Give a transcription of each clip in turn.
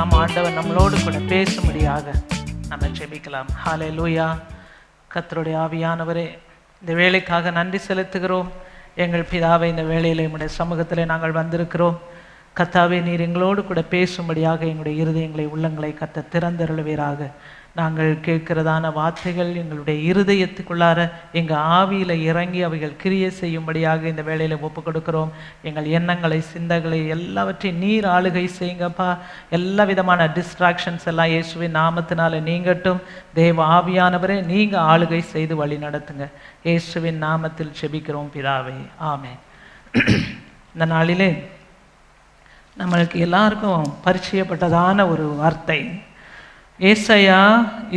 நாம் ஆண்டவர் நம்மளோடு கூட பேசும்படியாக நம்ம ஜெபிக்கலாம். ஹல்லேலூயா. கர்த்தருடைய ஆவியானவரே, இந்த வேலைக்காக நன்றி செலுத்துகிறோம். எங்கள் பிதாவை, இந்த வேளையில் உம்முடைய சமூகத்தில் நாங்கள் வந்திருக்கிறோம். கர்த்தாவே, நீர் எங்களோடு கூட பேசும்படியாக எங்களுடைய இருதயங்களை, உள்ளங்களை கர்த்தர் திறந்தருளுவீராக. நாங்கள் கேட்கிறதான வார்த்தைகள் எங்களுடைய இருதயத்துக்குள்ளார எங்கள் ஆவியில் இறங்கி அவைகள் கிரியை செய்யும்படியாக இந்த வேளையில் ஒப்பு கொடுக்கிறோம். எங்கள் எண்ணங்களை, சிந்தைகளை எல்லாவற்றையும் நீர் ஆளுகை செய்யுங்கப்பா. எல்லா விதமான டிஸ்ட்ராக்ஷன்ஸ் எல்லாம் இயேசுவின் நாமத்தினால நீங்கட்டும். தேவ ஆவியானவரே, நீங்கள் ஆளுகை செய்து வழி நடத்துங்க. இயேசுவின் நாமத்தில் செபிக்கிறோம் பிதாவே, ஆமென். இந்த நாளிலே நம்மளுக்கு எல்லாருக்கும் பரிச்சயப்பட்டதான ஒரு வார்த்தை ஏசாயா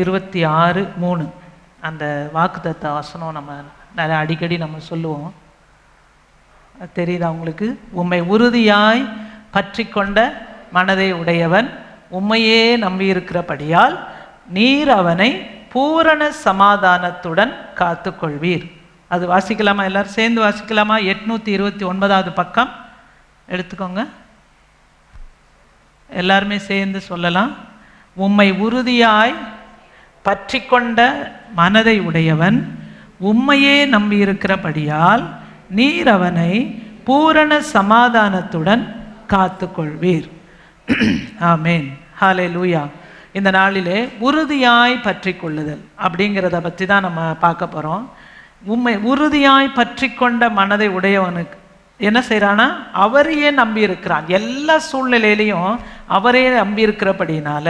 26:3. அந்த வாக்குத்தத்த வசனம் நம்ம நிறைய அடிக்கடி நம்ம சொல்லுவோம். தெரியுதா உங்களுக்கு? உம்மை உறுதியாய் பற்றி கொண்ட மனதை உடையவன் உம்மையே நம்பியிருக்கிறபடியால் நீர் அவனை பூரண சமாதானத்துடன் காத்து கொள்வீர். அது வாசிக்கலாமா? எல்லாரும் சேர்ந்து வாசிக்கலாமா? 829 பக்கம் எடுத்துக்கோங்க. எல்லாருமே சேர்ந்து சொல்லலாம். உம்மை உறுதியாய் பற்றி கொண்ட மனதை உடையவன் உம்மையே நம்பியிருக்கிறபடியால் நீர் அவனை பூரண சமாதானத்துடன் காத்து கொள்வீர். ஆமேன். ஹல்லேலூயா. இந்த நாளிலே உறுதியாய் பற்றி கொள்ளுதல் அப்படிங்கிறத பற்றி தான் நம்ம பார்க்க போகிறோம். உம்மை உறுதியாய் பற்றி கொண்ட மனதை உடையவனுக்கு என்ன செய்கிறான்னா, அவரையே நம்பி இருக்கிறான். எல்லா சூழ்நிலையிலையும் அவரே நம்பி இருக்கிறபடினால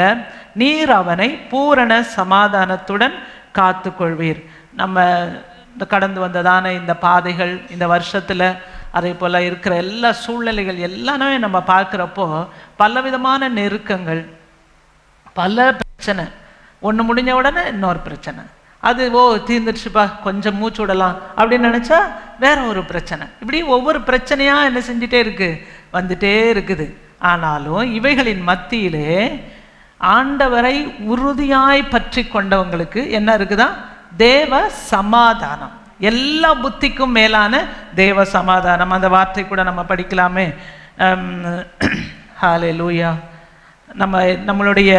நீர் அவனை பூரண சமாதானத்துடன் காத்து கொள்வீர். நம்ம இந்த கடந்து வந்ததான இந்த பாதைகள், இந்த வருஷத்தில் அதே போல் இருக்கிற எல்லா சூழ்நிலைகள் எல்லாமே நம்ம பார்க்குறப்போ பலவிதமான நெருக்கங்கள், பல பிரச்சனை. ஒன்று முடிஞ்ச உடனே இன்னொரு பிரச்சனை. அது தீர்ந்துடுச்சுப்பா, கொஞ்சம் மூச்சு விடலாம் அப்படின்னு நினச்சா வேற ஒரு பிரச்சனை. இப்படி ஒவ்வொரு பிரச்சனையாக என்ன செஞ்சுட்டே வந்துட்டே இருக்குது. ஆனாலும் இவைகளின் மத்தியிலே ஆண்டவரை உறுதியாய் பற்றி கொண்டவங்களுக்கு என்ன இருக்குதா? தேவ சமாதானம். எல்லா புத்திக்கும் மேலான தேவ சமாதானம். அந்த வார்த்தை கூட நம்ம படிக்கலாமே. ஹல்லேலூயா. நம்மளுடைய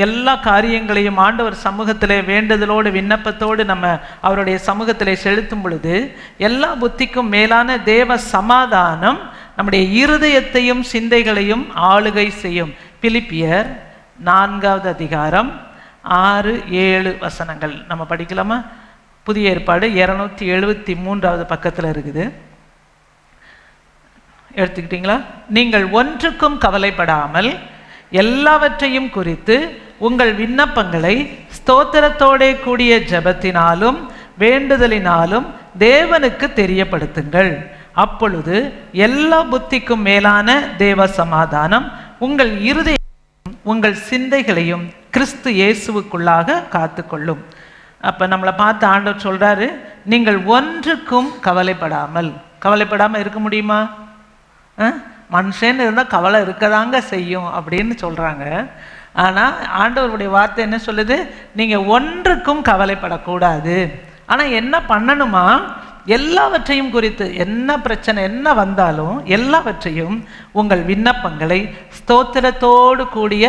எல்லா காரியங்களையும் ஆண்டவர் சமூகத்திலே வேண்டுதலோடு விண்ணப்பத்தோடு நம்ம அவருடைய சமூகத்திலே செலுத்தும் பொழுது எல்லா புத்திக்கும் மேலான தேவ சமாதானம் நம்முடைய இருதயத்தையும் சிந்தைகளையும் ஆளுகை செய்யும். பிலிப்பியர் 4வது அதிகாரம் 6-7 வசனங்கள் நம்ம படிக்கலாமா? புதிய ஏற்பாடு 273வது பக்கத்தில் இருக்குது. எடுத்துக்கிட்டீங்களா? நீங்கள் ஒன்றுக்கும் கவலைப்படாமல் எல்லாவற்றையும் குறித்து உங்கள் விண்ணப்பங்களை ஸ்தோத்திரத்தோடே கூடிய ஜெபத்தினாலும் வேண்டுதலினாலும் தேவனுக்கு தெரியப்படுத்துங்கள். அப்பொழுது எல்லா புத்திக்கும் மேலான தேவ சமாதானம் உங்கள் இருதயம் உங்கள் சிந்தைகளையும் கிறிஸ்து இயேசுவுக்குள்ளாக காத்துக்கொள்ளும். அப்போ நம்மளை பார்த்து ஆண்டவர் சொல்கிறாரு, நீங்கள் ஒன்றுக்கும் கவலைப்படாமல் இருக்க முடியுமா? மனுஷன் இருந்தால் கவலை இருக்கதாங்க செய்யும் அப்படின்னு சொல்கிறாங்க. ஆனால் ஆண்டவருடைய வார்த்தை என்ன சொல்லுது? நீங்கள் ஒன்றுக்கும் கவலைப்படக்கூடாது. ஆனால் என்ன பண்ணணுமா? எல்லாவற்றையும் குறித்து என்ன பிரச்சனை என்ன வந்தாலும் எல்லாவற்றையும் உங்கள் விண்ணப்பங்களை ஸ்தோத்திரத்தோடு கூடிய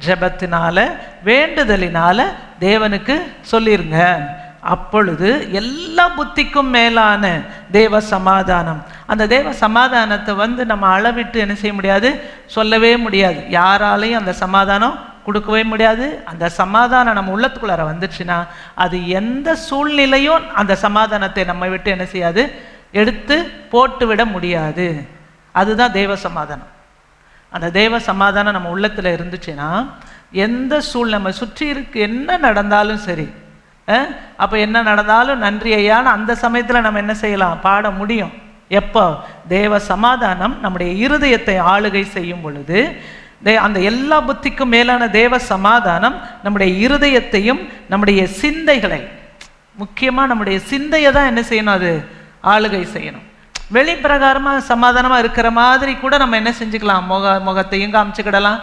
ஜெபத்தினால வேண்டுதலினால தேவனுக்கு சொல்லிருங்க. அப்பொழுது எல்லா புத்திக்கும் மேலான தேவ சமாதானம், அந்த தேவ சமாதானத்தை நம்ம அளவிட்டு என்ன செய்ய முடியாது, சொல்லவே முடியாது. யாராலையும் அந்த சமாதானம் கொடுக்கவே முடியாது. அந்த சமாதானம் நம்ம உள்ளத்துக்குள்ளார வந்துச்சுன்னா அது எந்த சூழ்நிலையும் அந்த சமாதானத்தை நம்ம விட்டு என்ன செய்யாது, எடுத்து போட்டு விட முடியாது. அதுதான் தேவ சமாதானம். அந்த தேவ சமாதானம் நம்ம உள்ளத்தில் இருந்துச்சுன்னா எந்த சூழ்நிலை நம்ம சுற்றி இருக்கு என்ன நடந்தாலும் சரி, அப்போ என்ன நடந்தாலும் நன்றி ஐயான்னு அந்த சமயத்தில் நம்ம என்ன செய்யலாம், பாட முடியும். எப்போ? தேவ சமாதானம் நம்முடைய இருதயத்தை ஆளுகை செய்யும் பொழுது அந்த எல்லா புத்திக்கும் மேலான தேவ சமாதானம் நம்முடைய இருதயத்தையும் நம்முடைய சிந்தைகளை, முக்கியமாக நம்முடைய சிந்தையை தான் என்ன செய்யணும், அது ஆளுகை செய்யணும். வெளிப்பிரகாரமாக சமாதானமாக இருக்கிற மாதிரி கூட நம்ம என்ன செஞ்சுக்கலாம், முகத்தையும் காமிச்சுக்கிடலாம்,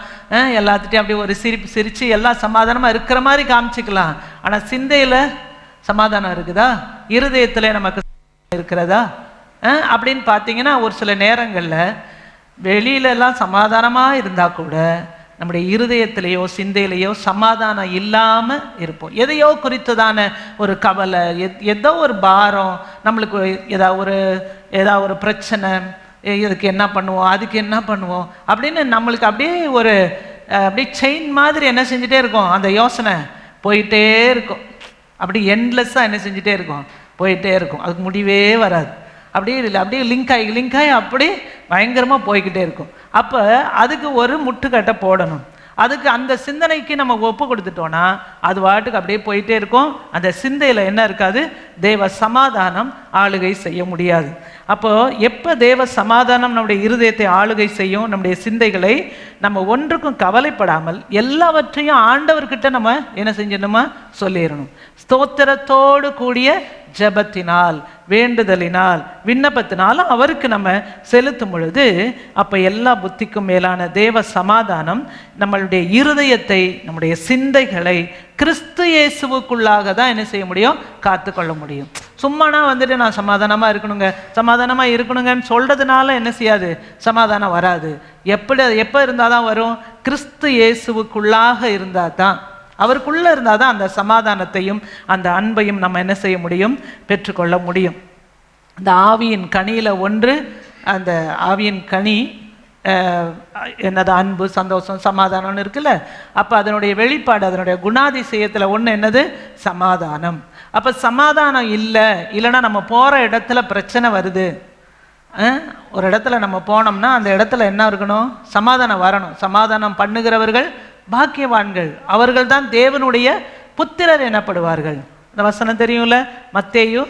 எல்லாத்துட்டையும் அப்படி ஒரு சிரித்து எல்லாம் சமாதானமாக இருக்கிற மாதிரி காமிச்சிக்கலாம். ஆனால் சிந்தையில் சமாதானம் இருக்குதா, இருதயத்தில் நமக்கு இருக்கிறதா அப்படின்னு பார்த்தீங்கன்னா ஒரு சில நேரங்களில் வெளியிலெல்லாம் சமாதானமாக இருந்தால் கூட நம்முடைய இருதயத்திலேயோ சிந்தையிலேயோ சமாதானம் இல்லாமல் இருப்போம். எதையோ குறித்ததான ஒரு கவலை, ஏதோ ஒரு பாரம், நம்மளுக்கு ஏதாவது ஒரு பிரச்சனை, இதுக்கு என்ன பண்ணுவோம், அதுக்கு என்ன பண்ணுவோம் அப்படின்னு நம்மளுக்கு அப்படியே செயின் மாதிரி என்ன செஞ்சுட்டே இருக்கும், அந்த யோசனை போயிட்டே இருக்கும். அப்படி எண்ட்லெஸ்ஸாக என்ன செஞ்சுட்டே இருக்கும், போயிட்டே இருக்கும். அதுக்கு முடிவே வராது. அப்படியே லிங்க் ஆகி அப்படி பயங்கரமாக போய்கிட்டே இருக்கும். அப்போ அதுக்கு ஒரு முட்டுக்கட்டை போடணும். அதுக்கு அந்த சிந்தனைக்கு நம்ம ஒப்பு கொடுத்துட்டோன்னா அது வாட்டுக்கு அப்படியே போயிட்டே இருக்கும். அந்த சிந்தையில் என்ன இருக்காது, தேவ சமாதானம் ஆளுகை செய்ய முடியாது. அப்போ எப்போ தேவ சமாதானம் நம்முடைய இருதயத்தை ஆளுகை செய்யும், நம்முடைய சிந்தைகளை, நம்ம ஒன்றுக்கும் கவலைப்படாமல் எல்லாவற்றையும் ஆண்டவர்கிட்ட நம்ம என்ன செஞ்சிடணுமா சொல்லிடணும். ஸ்தோத்திரத்தோடு கூடிய ஜபத்தினால், வேண்டுதலினால், விண்ணப்பத்தினாலும் அவருக்கு நம்ம செலுத்தும் பொழுது அப்போ எல்லா புத்திக்கும் மேலான தேவ சமாதானம் நம்மளுடைய இருதயத்தை, நம்முடைய சிந்தைகளை கிறிஸ்து இயேசுவுக்குள்ளாக தான் என்ன செய்ய முடியும், காத்துக்கொள்ள முடியும். சும்மானா நான் சமாதானமாக இருக்கணுங்கன்னு சொல்கிறதுனால என்ன செய்யாது, சமாதானம் வராது. எப்போ இருந்தால் தான் வரும், கிறிஸ்து இயேசுவுக்குள்ளாக இருந்தால் தான், அவருக்குள்ளே இருந்தால் தான் அந்த சமாதானத்தையும் அந்த அன்பையும் நம்ம என்ன செய்ய முடியும், பெற்றுக்கொள்ள முடியும். இந்த ஆவியின் கனியில் ஒன்று, அந்த ஆவியின் கனி என்னது, அன்பு, சந்தோஷம், சமாதானம்னு இருக்குல்ல. அப்போ அதனுடைய வெளிப்பாடு, அதனுடைய குணாதிசயத்தில் ஒன்று என்னது, சமாதானம். அப்போ சமாதானம் இல்லைன்னா நம்ம போகிற இடத்துல பிரச்சனை வருது. ஒரு இடத்துல நம்ம போனோம்னா அந்த இடத்துல என்ன இருக்கணும், சமாதானம் வரணும். சமாதானம் பண்ணுகிறவர்கள் பாக்கியவான்கள், அவர்கள் தான் தேவனுடைய புத்திரர் எனப்படுவார்கள். இந்த வசனம் தெரியும்ல, மத்தேயு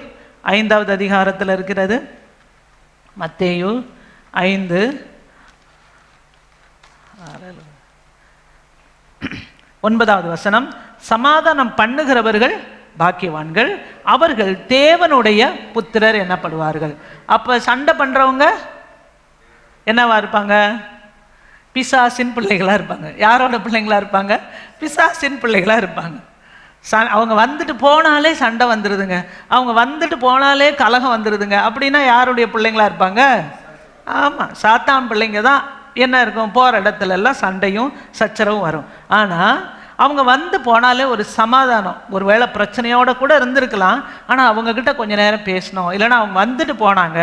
5வது அதிகாரத்தில் இருக்கிறது. மத்தேயு 5 9வது வசனம், சமாதானம் பண்ணுகிறவர்கள் பாக்கியவான்கள், அவர்கள் தேவனுடைய புத்திரர் எனப்படுவார்கள். அப்ப சண்டை பண்றவங்க என்னவா இருப்பாங்க, பிசாசின் பிள்ளைகளா இருப்பாங்க. யாரோட பிள்ளைங்களா இருப்பாங்க, பிசாசின் பிள்ளைகளா இருப்பாங்க. அவங்க வந்துட்டு போனாலே சண்டை வந்துடுதுங்க, அவங்க வந்துட்டு போனாலே கலகம் வந்துடுதுங்க. அப்படின்னா யாருடைய பிள்ளைங்களா இருப்பாங்க, ஆமாம், சாத்தான் பிள்ளைங்க தான். என்ன இருக்கும், போகிற இடத்துல எல்லாம் சண்டையும் சச்சரவும் வரும். ஆனால் அவங்க வந்து போனாலே ஒரு சமாதானம், ஒரு வேளை பிரச்சனையோட கூட இருந்திருக்கலாம், ஆனால் அவங்கக்கிட்ட கொஞ்ச நேரம் பேசணும். இல்லைன்னா அவங்க வந்துட்டு போனாங்க,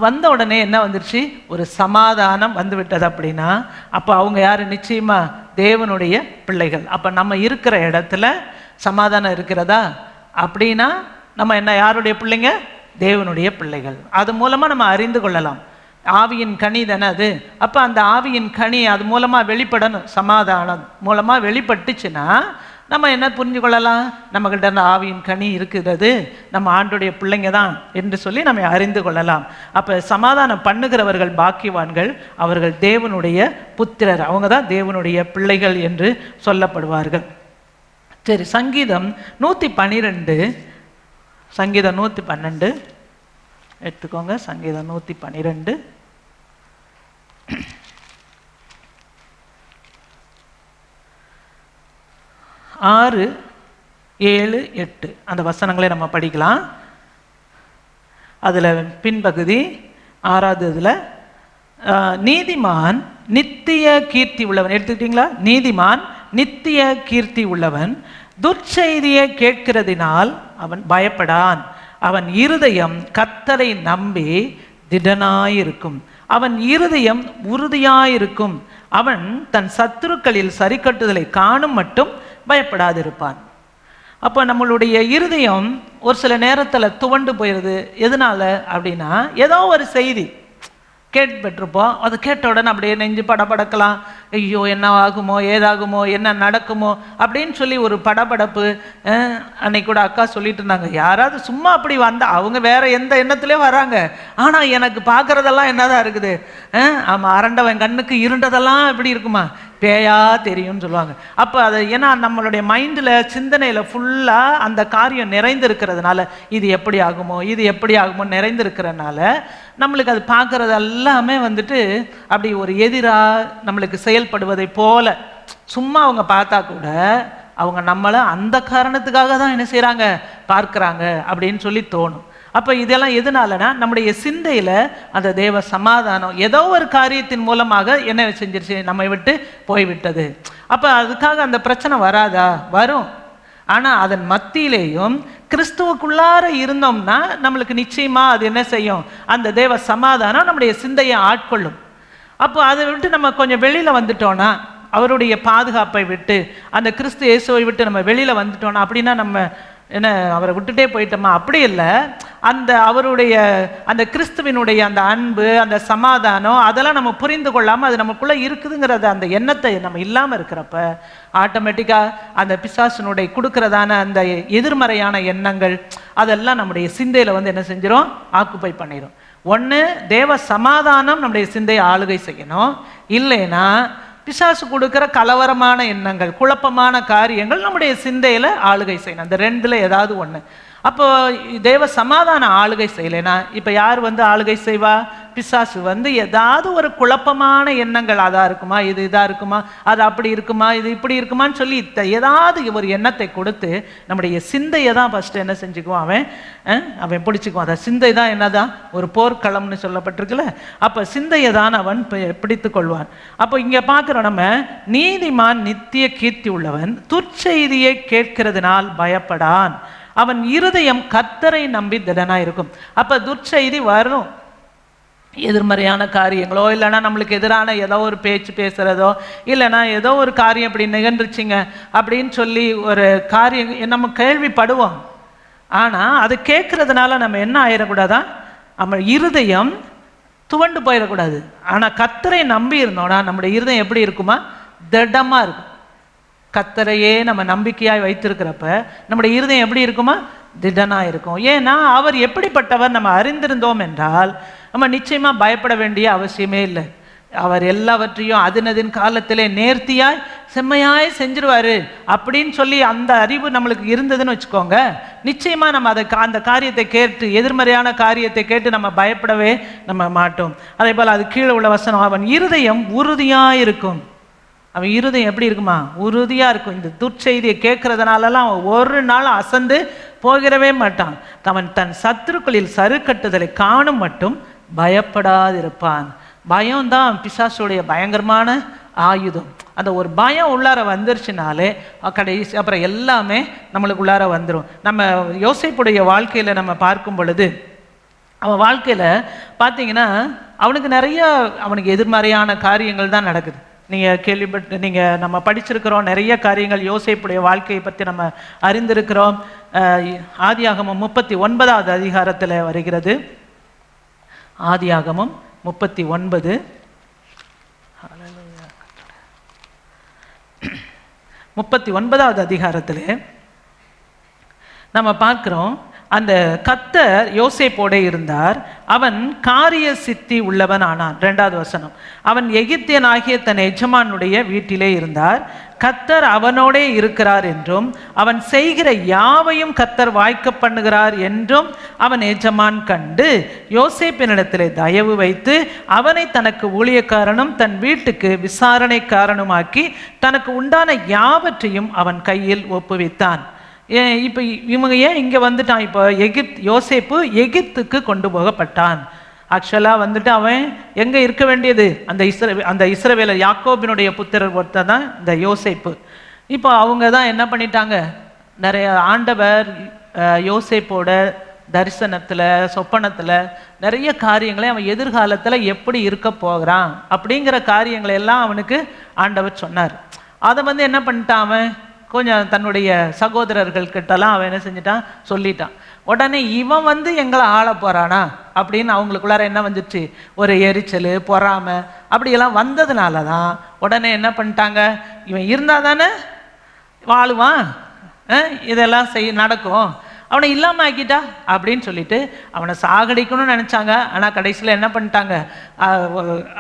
வந்த உடனே என்ன வந்துருச்சு, ஒரு சமாதானம் வந்து விட்டது. அப்படின்னா அப்போ அவங்க யார், நிச்சயமாக தேவனுடைய பிள்ளைகள். அப்போ நம்ம இருக்கிற இடத்துல சமாதானம் இருக்கிறதா அப்படின்னா நம்ம என்ன, யாருடைய பிள்ளைங்க, தேவனுடைய பிள்ளைகள். அது மூலமாக நம்ம அறிந்து கொள்ளலாம். ஆவியின் கனி தானே அது. அப்போ அந்த ஆவியின் கனி அது மூலமாக வெளிப்படணும். சமாதானம் மூலமாக வெளிப்பட்டுச்சுன்னா நம்ம என்ன புரிஞ்சு கொள்ளலாம், நம்மக்கிட்ட அந்த ஆவியின் கனி இருக்கிறது, நம்ம ஆண்டுடைய பிள்ளைங்க தான் என்று சொல்லி நம்ம அறிந்து கொள்ளலாம். அப்போ சமாதானம் பண்ணுகிறவர்கள் பாக்கியவான்கள், அவர்கள் தேவனுடைய புத்திரர், அவங்க தான் தேவனுடைய பிள்ளைகள் என்று சொல்லப்படுவார்கள். சரி, சங்கீதம் 112, சங்கீதம் 112 எடுத்துக்கோங்க. சங்கீதம் 112 6, 7, 8 அந்த வசனங்களை நம்ம படிக்கலாம். அதில் பின்பகுதி 6வதுல நீதிமான் நித்திய கீர்த்தி உள்ளவன், எடுத்துக்கிட்டீங்களா? நீதிமான் நித்திய கீர்த்தி உள்ளவன், துர்ச்செய்தியை கேட்கிறதினால் அவன் பயப்படான். அவன் இருதயம் கர்த்தரை நம்பி திடனாயிருக்கும், அவன் இருதயம் உறுதியாயிருக்கும். அவன் தன் சத்துருக்களில் சரி கட்டுதலை காணும் மட்டும் பயப்படாதிருப்பான். அப்போ நம்மளுடைய இருதயம் ஒரு சில நேரத்தில் துவண்டு போயிடுது. எதனால அப்படின்னா, ஏதோ ஒரு செய்தி கேட்டுப்பட்டிருப்போம், அது கேட்ட உடனே அப்படியே நெஞ்சு படபடக்கலாம். ஐயோ என்ன ஆகுமோ, ஏதாகுமோ, என்ன நடக்குமோ அப்படின்னு சொல்லி ஒரு படபடப்பு. அன்னைக்கு கூட அக்கா சொல்லிட்டு இருந்தாங்க, யாராவது சும்மா அப்படி வந்தால், அவங்க வேற எந்த எண்ணத்துலேயே வராங்க, ஆனால் எனக்கு பார்க்குறதெல்லாம் என்னதான் இருக்குது, ஆமாம், அரண்டவன் கண்ணுக்கு இருண்டதெல்லாம் எப்படி இருக்குமா, பேயா தெரியும்னு சொல்லுவாங்க. அப்போ அது ஏன்னா நம்மளுடைய மைண்டில், சிந்தனையில் ஃபுல்லாக அந்த காரியம் நிறைந்திருக்கிறதுனால, இது எப்படி ஆகுமோ, இது எப்படி ஆகுமோ நிறைந்திருக்கிறதுனால நம்மளுக்கு அது பார்க்குறது எல்லாமே வந்துட்டு அப்படி ஒரு எதிராக நம்மளுக்கு செயல்படுவதை போல. சும்மா அவங்க பார்த்தா கூட அவங்க நம்மளை அந்த காரணத்துக்காக தான் என்ன செய்கிறாங்க, பார்க்குறாங்க அப்படின்னு சொல்லி தோணும். அப்போ இதெல்லாம் எதனாலனா நம்முடைய சிந்தையில் அந்த தேவ சமாதானம் ஏதோ ஒரு காரியத்தின் மூலமாக என்ன செஞ்சிருச்சு, நம்மை விட்டு போய்விட்டது. அப்போ அதுக்காக அந்த பிரச்சனை வராதா? வரும். ஆனால் அதன் மத்தியிலேயும் கிறிஸ்துவுக்குள்ளார இருந்தோம்னா நம்மளுக்கு நிச்சயமாக அது என்ன செய்யும், அந்த தேவ சமாதானம் நம்முடைய சிந்தையை ஆட்கொள்ளும். அப்போ அதை விட்டு நம்ம கொஞ்சம் வெளியில் வந்துட்டோன்னா, அவருடைய பாதுகாப்பை விட்டு அந்த கிறிஸ்து இயேசுவை விட்டு நம்ம வெளியில் வந்துட்டோன்னா, அப்படின்னா நம்ம என்ன அவரை விட்டுட்டே போயிட்டோமா? அப்படி இல்லை. அந்த அவருடைய அந்த கிறிஸ்துவினுடைய அந்த அன்பு, அந்த சமாதானம், அதெல்லாம் நம்ம புரிந்து கொள்ளாமல் அது நமக்குள்ளே இருக்குதுங்கிறத அந்த எண்ணத்தை நம்ம இல்லாமல் இருக்கிறப்ப ஆட்டோமேட்டிக்காக அந்த பிசாசினுடைய கொடுக்கறதான அந்த எதிர்மறையான எண்ணங்கள் அதெல்லாம் நம்முடைய சிந்தையில் வந்து என்ன செஞ்சிடும், ஆக்குப்பை பண்ணிடும். ஒன்று தேவ சமாதானம் நம்முடைய சிந்தையை ஆளுகை செய்யணும், இல்லைன்னா பிசாசு கொடுக்குற கலவரமான எண்ணங்கள், குழப்பமான காரியங்கள் நம்முடைய சிந்தையில் ஆளுகை செய்யணும். அந்த ரெண்டில் ஏதாவது ஒன்று. அப்போ தேவ சமாதான ஆளுகை செய்யலைன்னா இப்போ யார் வந்து ஆளுகை செய்வா? பிசாசு வந்து ஏதாவது ஒரு குழப்பமான எண்ணங்கள், அதாக இருக்குமா, இது இதாக இருக்குமா, அது அப்படி இருக்குமா, இது இப்படி இருக்குமான்னு சொல்லி ஏதாவது ஒரு எண்ணத்தை கொடுத்து நம்முடைய சிந்தையை தான் ஃபஸ்ட்டு என்ன செஞ்சுக்குவான், அவன் பிடிச்சிக்குவான். அந்த சிந்தை தான் என்னதான் ஒரு போர்க்களம்னு சொல்லப்பட்டிருக்குல்ல. அப்போ சிந்தையை தான் அவன் பிடித்து கொள்வான். அப்போ இங்கே பார்க்குறோம் நம்ம, நீதிமான் நித்திய கீர்த்தி உள்ளவன் துர்ச்செய்தியை கேட்கிறதுனால் பயப்படான், அவன் இருதயம் கர்த்தரை நம்பி திடனா இருக்கும். அப்ப துர்ச்செய்தி வரும், எதிர்மறையான காரியங்களோ இல்லைன்னா நம்மளுக்கு எதிரான ஏதோ ஒரு பேச்சு பேசுறதோ இல்லைன்னா ஏதோ ஒரு காரியம் இப்படி நிகழ்ந்துச்சிங்க அப்படின்னு சொல்லி ஒரு காரியம் நம்ம கேள்விப்படுவோம். ஆனால் அது கேட்கறதுனால நம்ம என்ன ஆயிடக்கூடாதா, நம்ம இருதயம் துவண்டு போயிடக்கூடாது. ஆனால் கர்த்தரை நம்பி இருந்தோம்னா நம்முடைய இருதயம் எப்படி இருக்குமா, திடமா இருக்கும். கர்த்தரையே நம்ம நம்பிக்கையாய் வைத்திருக்கிறப்ப நம்முடைய இருதயம் எப்படி இருக்குமா, திடனா இருக்கும். ஏன்னா அவர் எப்படிப்பட்டவர் நம்ம அறிந்திருந்தோம் என்றால் நம்ம நிச்சயமா பயப்பட வேண்டிய அவசியமே இல்லை. அவர் எல்லாவற்றையும் அதினதின் காலத்திலே நேர்த்தியாய் செம்மையாய் செஞ்சிருவாரு அப்படின்னு சொல்லி அந்த அறிவு நம்மளுக்கு இருந்ததுன்னு வச்சுக்கோங்க, நிச்சயமா நம்ம அதை அந்த காரியத்தை கேட்டு, எதிர்மறையான காரியத்தை கேட்டு நம்ம பயப்படவே நம்ம மாட்டோம். அதே போல் அது கீழே உள்ள வசனம், அவன் இருதயம் உறுதியாக இருக்கும். அவன் இருதயம் எப்படி இருக்குமா, உறுதியாக இருக்கும். இந்த துர்ச்செய்தியை கேட்கறதுனாலலாம் அவன் ஒரு நாள் அசந்து போகிறவே மாட்டான். அவன் தன் சத்துருக்களில் சருக்கட்டுதலை காணும் மட்டும் பயப்படாதிருப்பான். பயம்தான் பிசாசுடைய பயங்கரமான ஆயுதம். அந்த ஒரு பயம் உள்ளார வந்துருச்சுனாலே கடைசி அப்புறம் எல்லாமே நம்மளுக்கு உள்ளார வந்துடும். நம்ம யோசேப்புடைய வாழ்க்கையில் நம்ம பார்க்கும் பொழுது, அவன் வாழ்க்கையில் பார்த்தீங்கன்னா அவனுக்கு நிறைய அவனுக்கு எதிர்மறையான காரியங்கள் தான் நடக்குது. நீங்கள் நம்ம படிச்சிருக்கிறோம் நிறைய காரியங்கள். யோசேப்புடைய வாழ்க்கையை பற்றி நம்ம அறிந்திருக்கிறோம். ஆதியாகமம் 39வது அதிகாரத்தில் வருகிறது. ஆதியாகமம் 39 39வது அதிகாரத்தில் நம்ம பார்க்குறோம், அந்த கர்த்தர் யோசேப்போட இருந்தார், அவன் காரிய சித்தி உள்ளவன் ஆனான். 2வது வசனம், அவன் எகிப்தியனாகிய தன் எஜமானுடைய வீட்டிலே இருந்தார், கர்த்தர் அவனோடே இருக்கிறார் என்றும் அவன் செய்கிற யாவையும் கர்த்தர் வாய்க்க பண்ணுகிறார் என்றும் அவன் எஜமான் கண்டு யோசேப்பினிடத்திலே தயவு வைத்து அவனை தனக்கு ஊழியக்காரனும் தன் வீட்டுக்கு விசாரணைக்காரனுமாக்கி தனக்கு உண்டான யாவற்றையும் அவன் கையில் ஒப்புவித்தான். இப்போ இவங்க ஏன் இங்கே வந்துட்டான்? இப்போ யோசேப்பு எகிப்துக்கு கொண்டு போகப்பட்டான். ஆக்சுவலாக வந்துட்டு அவன் எங்கே இருக்க வேண்டியது, அந்த இஸ்ரவேலர் யாக்கோபினுடைய புத்திரர் ஒருத்தர் தான் இந்த யோசேப்பு. இப்போ அவங்க தான் என்ன பண்ணிட்டாங்க, நிறைய ஆண்டவர் யோசேப்போட தரிசனத்தில் சொப்பனத்தில் நிறைய காரியங்களை அவன் எதிர்காலத்தில் எப்படி இருக்க போகிறான் அப்படிங்கிற காரியங்களை எல்லாம் அவனுக்கு ஆண்டவர் சொன்னார். அதை வந்து என்ன பண்ணிட்டான், அவன் கொஞ்சம் தன்னுடைய சகோதரர்கள் கிட்டலாம் அவன் என்ன செஞ்சிட்டான், சொல்லிட்டான். உடனே இவன் வந்து எங்களை ஆள போறானா அப்படின்னு அவங்களுக்குள்ளார என்ன வந்துச்சு, ஒரு எரிச்சல் பொறாமை அப்படியெல்லாம் வந்ததுனால தான் உடனே என்ன பண்ணிட்டாங்க, இவன் இருந்தால் தானே வாழுவான், இதெல்லாம் நடக்கும், அவனை இல்லாமல் ஆக்கிட்டா அப்படின்னு சொல்லிட்டு அவனை சாகடிக்கணும்னு நினச்சாங்க. ஆனால் கடைசியில் என்ன பண்ணிட்டாங்க,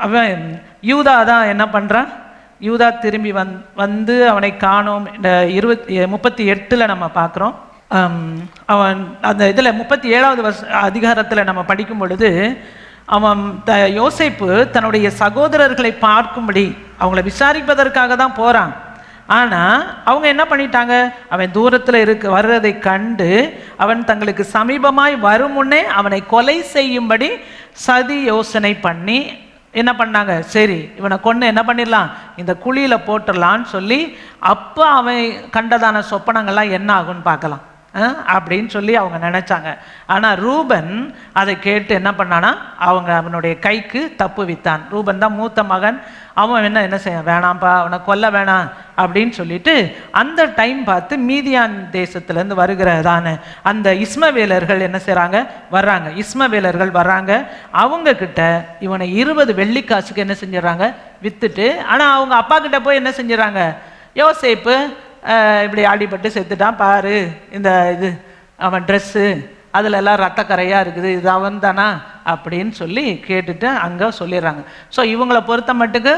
அவன் யூதா தான் என்ன பண்ணுறான், யூதா திரும்பி வந்து அவனை காணோம். இந்த 38 நம்ம பார்க்குறோம். அவன் அந்த இதில் 37வது அதிகாரத்தில் நம்ம படிக்கும் பொழுது அவன் யோசேப்பு தன்னுடைய சகோதரர்களை பார்க்கும்படி அவங்கள விசாரிப்பதற்காக தான் போகிறான். ஆனால் அவங்க என்ன பண்ணிட்டாங்க, அவன் தூரத்தில் வர்றதை கண்டு அவன் தங்களுக்கு சமீபமாய் வரும் முன்னே அவனை கொலை செய்யும்படி சதி யோசனை பண்ணி என்ன பண்ணாங்க, சரி இவனை கொண்டு என்ன பண்ணிடலாம், இந்த குழியில் போட்டுடலான்னு சொல்லி அப்போ அவன் கண்டதான சொப்பனங்கள்லாம் என்ன ஆகும்னு பார்க்கலாம் அப்படின்னு சொல்லி அவங்க நினச்சாங்க. ஆனால் ரூபன் அதை கேட்டு என்ன பண்ணானா, அவனுடைய கைக்கு தப்பு வித்தான். ரூபன் தான் மூத்த மகன். அவன் என்ன செய்ய வேணாம்ப்பா, அவனை கொல்ல வேணாம் அப்படின்னு சொல்லிட்டு அந்த டைம் பார்த்து மீதியான் தேசத்துலேருந்து வருகிறதான அந்த இஸ்மவேலர்கள் என்ன செய்கிறாங்க, வர்றாங்க. இஸ்மவேலர்கள் வர்றாங்க. அவங்க கிட்ட இவனை 20 வெள்ளிக்காசுக்கு என்ன செஞ்சிடறாங்க, விற்றுட்டு. ஆனால் அவங்க அப்பா கிட்ட போய் என்ன செஞ்சிடறாங்க, யோசேப்பு இப்படி அடிபட்டு செத்துட்டான் பாரு, இந்த இது அவன் ட்ரெஸ்ஸு அதில் எல்லாம் ரத்தக்கரையாக இருக்குது, இது அவன் தானா அப்படின்னு சொல்லி கேட்டுட்டு அங்கே சொல்லிடுறாங்க. ஸோ இவங்களை பொறுத்த மட்டுக்கு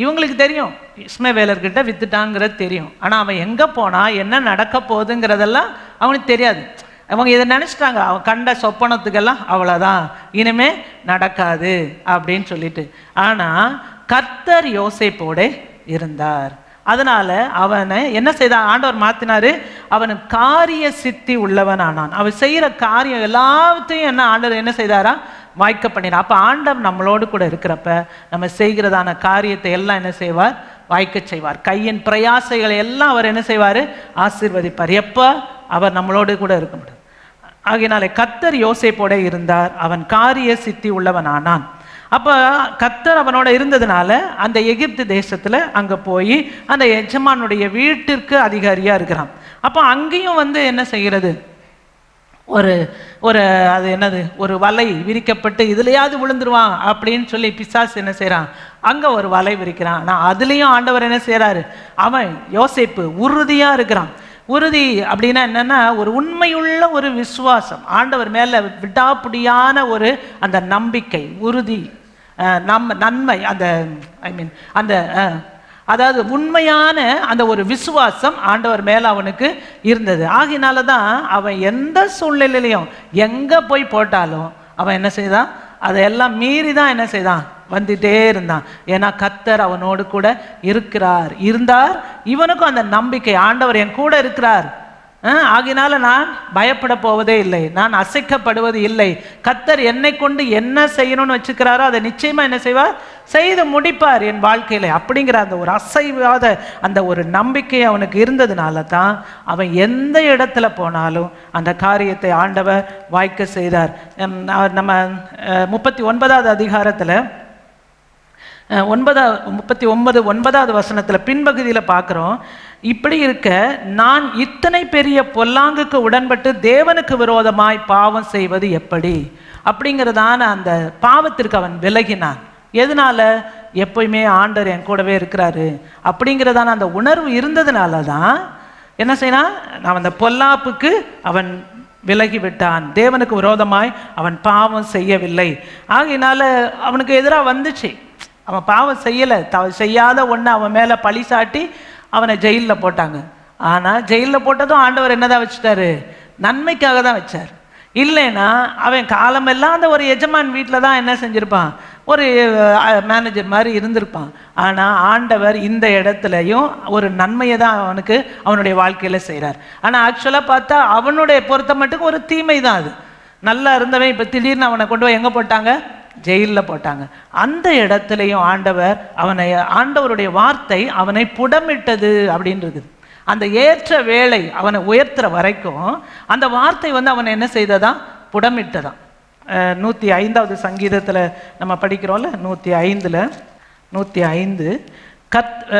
இவங்களுக்கு தெரியும் இஸ்மவேலர்கிட்ட வித்துட்டாங்கிறது தெரியும். ஆனால் அவன் எங்கே போனால் என்ன நடக்க போகுதுங்கிறதெல்லாம் அவனுக்கு தெரியாது. அவங்க இதை நினச்சிட்டாங்க, அவன் கண்ட சொப்பனத்துக்கெல்லாம் அவ்வளோதான், இனிமே நடக்காது அப்படின்னு சொல்லிட்டு. ஆனால் கர்த்தர் யோசேப்போட இருந்தார். அதனால அவனை என்ன செய்தான், ஆண்டவர் மாத்தினாரு, அவனுக்கு காரிய சித்தி உள்ளவன் ஆனான். அவன் செய்யற காரியம் எல்லாத்தையும் என்ன ஆண்டவர் என்ன செய்தாரா, வாய்க்க பண்ணினார். அப்ப ஆண்டவர் நம்மளோடு கூட இருக்கிறப்ப நம்ம செய்கிறதான காரியத்தை எல்லாம் என்ன செய்வார், வாய்க்க செய்வார். கையின் பிரயாசைகளை எல்லாம் அவர் என்ன செய்வார், ஆசீர்வதிப்பார். எப்ப அவர் நம்மளோடு கூட இருக்க முடியும். ஆகையினாலே கர்த்தர் யோசேப்போட இருந்தார், அவன் காரிய சித்தி உள்ளவன் ஆனான். அப்போ கர்த்தர் அவனோட இருந்ததுனால அந்த எகிப்து தேசத்தில் அங்கே போய் அந்த எஜமானுடைய வீட்டிற்கு அதிகாரியாக இருக்கிறான். அப்போ அங்கேயும் என்ன செய்கிறது, ஒரு ஒரு அது என்னது, ஒரு வலை விரிக்கப்பட்டு இதுலையாவது விழுந்துருவான் அப்படின்னு சொல்லி பிசாசு என்ன செய்கிறான், அங்கே ஒரு வலை விரிக்கிறான். ஆனால் அதுலேயும் ஆண்டவர் என்ன செய்கிறாரு, அவன் யோசேப்பு உறுதியாக இருக்கிறான். உறுதி அப்படின்னா என்னன்னா, ஒரு உண்மையுள்ள ஒரு விசுவாசம், ஆண்டவர் மேலே விடாப்பிடியான ஒரு அந்த நம்பிக்கை, உறுதி, நன்மை, அந்த அந்த அதாவது உண்மையான அந்த ஒரு விசுவாசம் ஆண்டவர் மேல அவனுக்கு இருந்தது. ஆகினால தான் அவன் எந்த சூழ்நிலையிலையும் எங்க போய் போட்டாலும் அவன் என்ன செய்தான், அதையெல்லாம் மீறி தான் என்ன செய்தான், வந்துட்டே இருந்தான். ஏன்னா கர்த்தர் அவனோடு கூட இருந்தார். இவனுக்கும் அந்த நம்பிக்கை, ஆண்டவர் என் கூட இருக்கிறார், ஆகினால நான் பயப்பட போவதே இல்லை, நான் அசைக்கப்படுவது இல்லை. கர்த்தர் என்னை கொண்டு என்ன செய்யணும்னு வச்சுக்கிறாரோ அதை நிச்சயமா என்ன செய்வார், செய்து முடிப்பார் என் வாழ்க்கையில. அப்படிங்கிற அந்த ஒரு அசைவாத அந்த ஒரு நம்பிக்கை அவனுக்கு இருந்ததுனால தான் அவன் எந்த இடத்துல போனாலும் அந்த காரியத்தை ஆண்டவர் வாய்க்க செய்தார். நம்ம 39வது அதிகாரத்தில் 39வது வசனத்தில் பின்பகுதியில் பார்க்குறோம். இப்படி இருக்க நான் இத்தனை பெரிய பொல்லாங்குக்கு உடன்பட்டு தேவனுக்கு விரோதமாய் பாவம் செய்வது எப்படி, அப்படிங்கிறதான அந்த பாவத்திற்கு அவன் விலகினான். எதனால, எப்பயுமே ஆண்டவர் என் கூடவே இருக்கிறாரு அப்படிங்கிறதான அந்த உணர்வு இருந்ததுனால தான் என்ன செய்யலாம், நான் அந்த பொல்லாப்புக்கு அவன் விலகிவிட்டான். தேவனுக்கு விரோதமாய் அவன் பாவம் செய்யவில்லை. ஆகையினால அவனுக்கு எதிராக வந்துச்சு, அவன் பாவம் செய்யலை, செய்யாத ஒன்று அவன் மேலே பழி சாட்டி அவனை ஜெயிலில் போட்டாங்க. ஆனால் ஜெயிலில் போட்டதும் ஆண்டவர் என்னதான் வச்சுட்டாரு, நன்மைக்காக தான் வச்சார். இல்லைன்னா அவன் காலமெல்லாம் அந்த ஒரு எஜமான் வீட்டில் தான் என்ன செஞ்சுருப்பான், ஒரு மேனேஜர் மாதிரி இருந்திருப்பான். ஆனால் ஆண்டவர் இந்த இடத்துலையும் ஒரு நன்மையை தான் அவனுக்கு அவனுடைய வாழ்க்கையில் செய்கிறார். ஆனால் ஆக்சுவலாக பார்த்தா அவனுடைய பொறுத்த மட்டும் ஒரு தீமை தான் அது. நல்லா இருந்தவன் இப்போ திடீர்னு அவனை கொண்டு போய் எங்கே போட்டாங்க, ஜெயிலில் போட்டாங்க. அந்த இடத்துலையும் ஆண்டவருடைய வார்த்தை அவனை புடமிட்டது அப்படின்றது. அந்த ஏற்ற வேளை அவனை உயர்த்துற வரைக்கும் அந்த வார்த்தை அவனை என்ன செய்ததான், புடமிட்டதான். 105வது சங்கீதத்தில் நம்ம படிக்கிறோம்ல, 105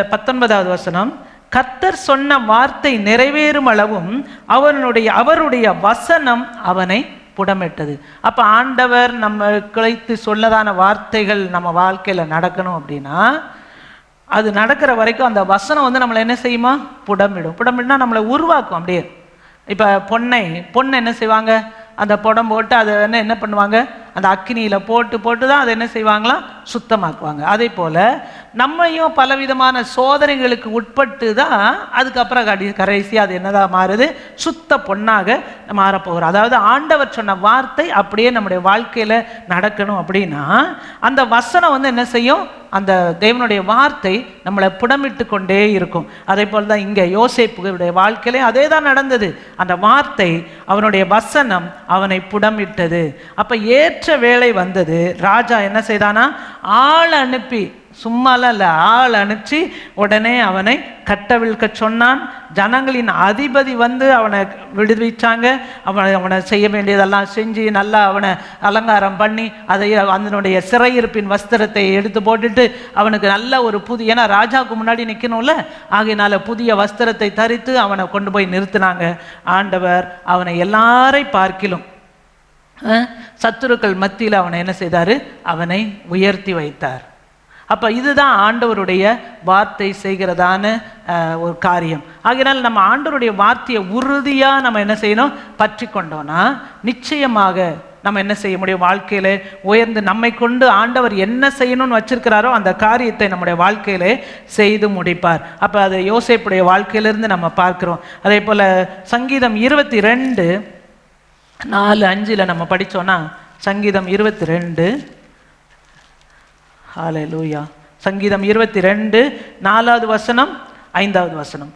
19வது வசனம், கர்த்தர் சொன்ன வார்த்தை நிறைவேறும் அளவும் அவருடைய வசனம் அவனை புடமிட்டது. அப்போ ஆண்டவர் நம்ம கிடைத்து சொல்லதான வார்த்தைகள் நம்ம வாழ்க்கையில் நடக்கணும் அப்படின்னா அது நடக்கிற வரைக்கும் அந்த வசனம் நம்மளை என்ன செய்யுமா, புடமிடுனா நம்மளை உருவாக்கும். அப்படியே இப்போ பொண்ணை என்ன செய்வாங்க, அந்த புடம் போட்டு அதை என்ன பண்ணுவாங்க, அந்த அக்கினியில் போட்டு தான் அதை என்ன செய்வாங்களாம், சுத்தமாக்குவாங்க. அதே போல் நம்மையும் பலவிதமான சோதனைகளுக்கு உட்பட்டு தான் அதுக்கப்புறம் கடைசியாக அது என்னதான் மாறுது, சுத்த பொன்னாக மாறப்போகிறோம். அதாவது ஆண்டவர் சொன்ன வார்த்தை அப்படியே நம்முடைய வாழ்க்கையில் நடக்கணும் அப்படின்னா அந்த வசனம் வந்து என்ன செய்யும், அந்த தேவனுடைய வார்த்தை நம்மளை புடமிட்டு கொண்டே இருக்கும். அதே போல் தான் இங்கே யோசேப்புடைய வாழ்க்கையிலே அதே தான் நடந்தது. அந்த வார்த்தை, அவனுடைய வசனம் அவனை புடமிட்டது. அப்போ ஏற்ற வேளை வந்தது. ராஜா என்ன செய்தானா, ஆள் அனுப்பி, சும்மாலாம் இல்லை, ஆள் அனுப்பிச்சு உடனே அவனை கட்டவிழ்க்க சொன்னான். ஜனங்களின் அதிபதி வந்து அவனை விடுவிச்சாங்க. அவனை செய்ய வேண்டியதெல்லாம் செஞ்சு நல்லா அவனை அலங்காரம் பண்ணி அதை அதனுடைய சிறையிருப்பின் வஸ்திரத்தை எடுத்து போட்டுட்டு அவனுக்கு நல்ல ஒரு புதிய, ஏன்னா ராஜாவுக்கு முன்னாடி நிற்கணும்ல, ஆகையினால புதிய வஸ்திரத்தை தரித்து அவனை கொண்டு போய் நிறுத்தினாங்க. ஆண்டவர் அவனை எல்லாரை பார்க்கிலும் சத்துருக்கள் மத்தியில் அவனை என்ன செய்தார், அவனை உயர்த்தி வைத்தார். அப்போ இதுதான் ஆண்டவருடைய வார்த்தை செய்கிறதான ஒரு காரியம். ஆகையினால் நம்ம ஆண்டவருடைய வார்த்தையை உறுதியாக நம்ம என்ன செய்யணும், பற்றி கொண்டோன்னா நிச்சயமாக நம்ம என்ன செய்ய முடியும், வாழ்க்கையில் உயர்ந்து நம்மை கொண்டு ஆண்டவர் என்ன செய்யணும்னு வச்சிருக்கிறாரோ அந்த காரியத்தை நம்முடைய வாழ்க்கையில் செய்து முடிப்பார். அப்போ அது யோசேப்புடைய வாழ்க்கையிலிருந்து நம்ம பார்க்குறோம். அதே போல் சங்கீதம் 22:4-5 நம்ம படித்தோன்னா, சங்கீதம் 22, ஹல்லேலூயா, சங்கீதம் 22:4-5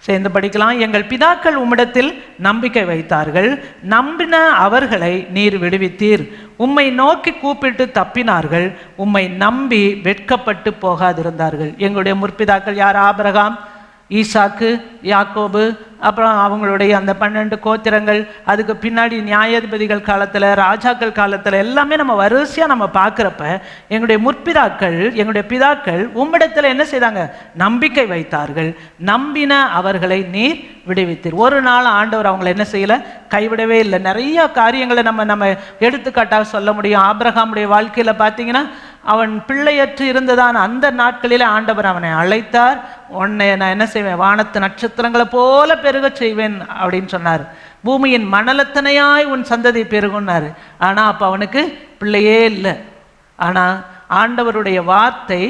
சேர்ந்து படிக்கலாம். எங்கள் பிதாக்கள் உம்மிடத்தில் நம்பிக்கை வைத்தார்கள், நம்பின அவர்களை நீர் விடுவித்தீர். உம்மை நோக்கி கூப்பிட்டு தப்பினார்கள், உம்மை நம்பி வெட்கப்பட்டு போகாதிருந்தார்கள். எங்களுடைய முற்பிதாக்கள் யார்? ஆபிரகாம், ஈசாக்கு, யாக்கோபு, அப்புறம் அவங்களுடைய அந்த 12 கோத்திரங்கள், அதுக்கு பின்னாடி நியாயாதிபதிகள் காலத்தில், ராஜாக்கள் காலத்தில் எல்லாமே நம்ம வரிசையாக நம்ம பார்க்குறப்ப எங்களுடைய முற்பிதாக்கள், எங்களுடைய பிதாக்கள் உம்மிடத்தில் என்ன செய்தாங்க, நம்பிக்கை வைத்தார்கள், நம்பின அவர்களை நீர் விடுவித்தீர். ஒரு நாள் ஆண்டவர் அவங்களை என்ன செய்யலை, கைவிடவே இல்லை. நிறைய காரியங்களை நம்ம எடுத்துக்காட்டாக சொல்ல முடியும். ஆபிரகாமுடைய வாழ்க்கையில் பார்த்தீங்கன்னா, அவன் பிள்ளையற்று இருந்ததான அந்த நாட்களில் ஆண்டவர் அவனை அழைத்தார். உன்னை நான் என்ன செய்வேன், வானத்து நட்சத்திரங்களை போல பெருக செய்வேன் அப்படின்னு சொன்னார். பூமியின் மணலத்தனையாய் உன் சந்ததி பெருகுன்னாரு. ஆனால் அப்போ அவனுக்கு பிள்ளையே இல்லை. ஆனால் ஆண்டவருடைய வார்த்தை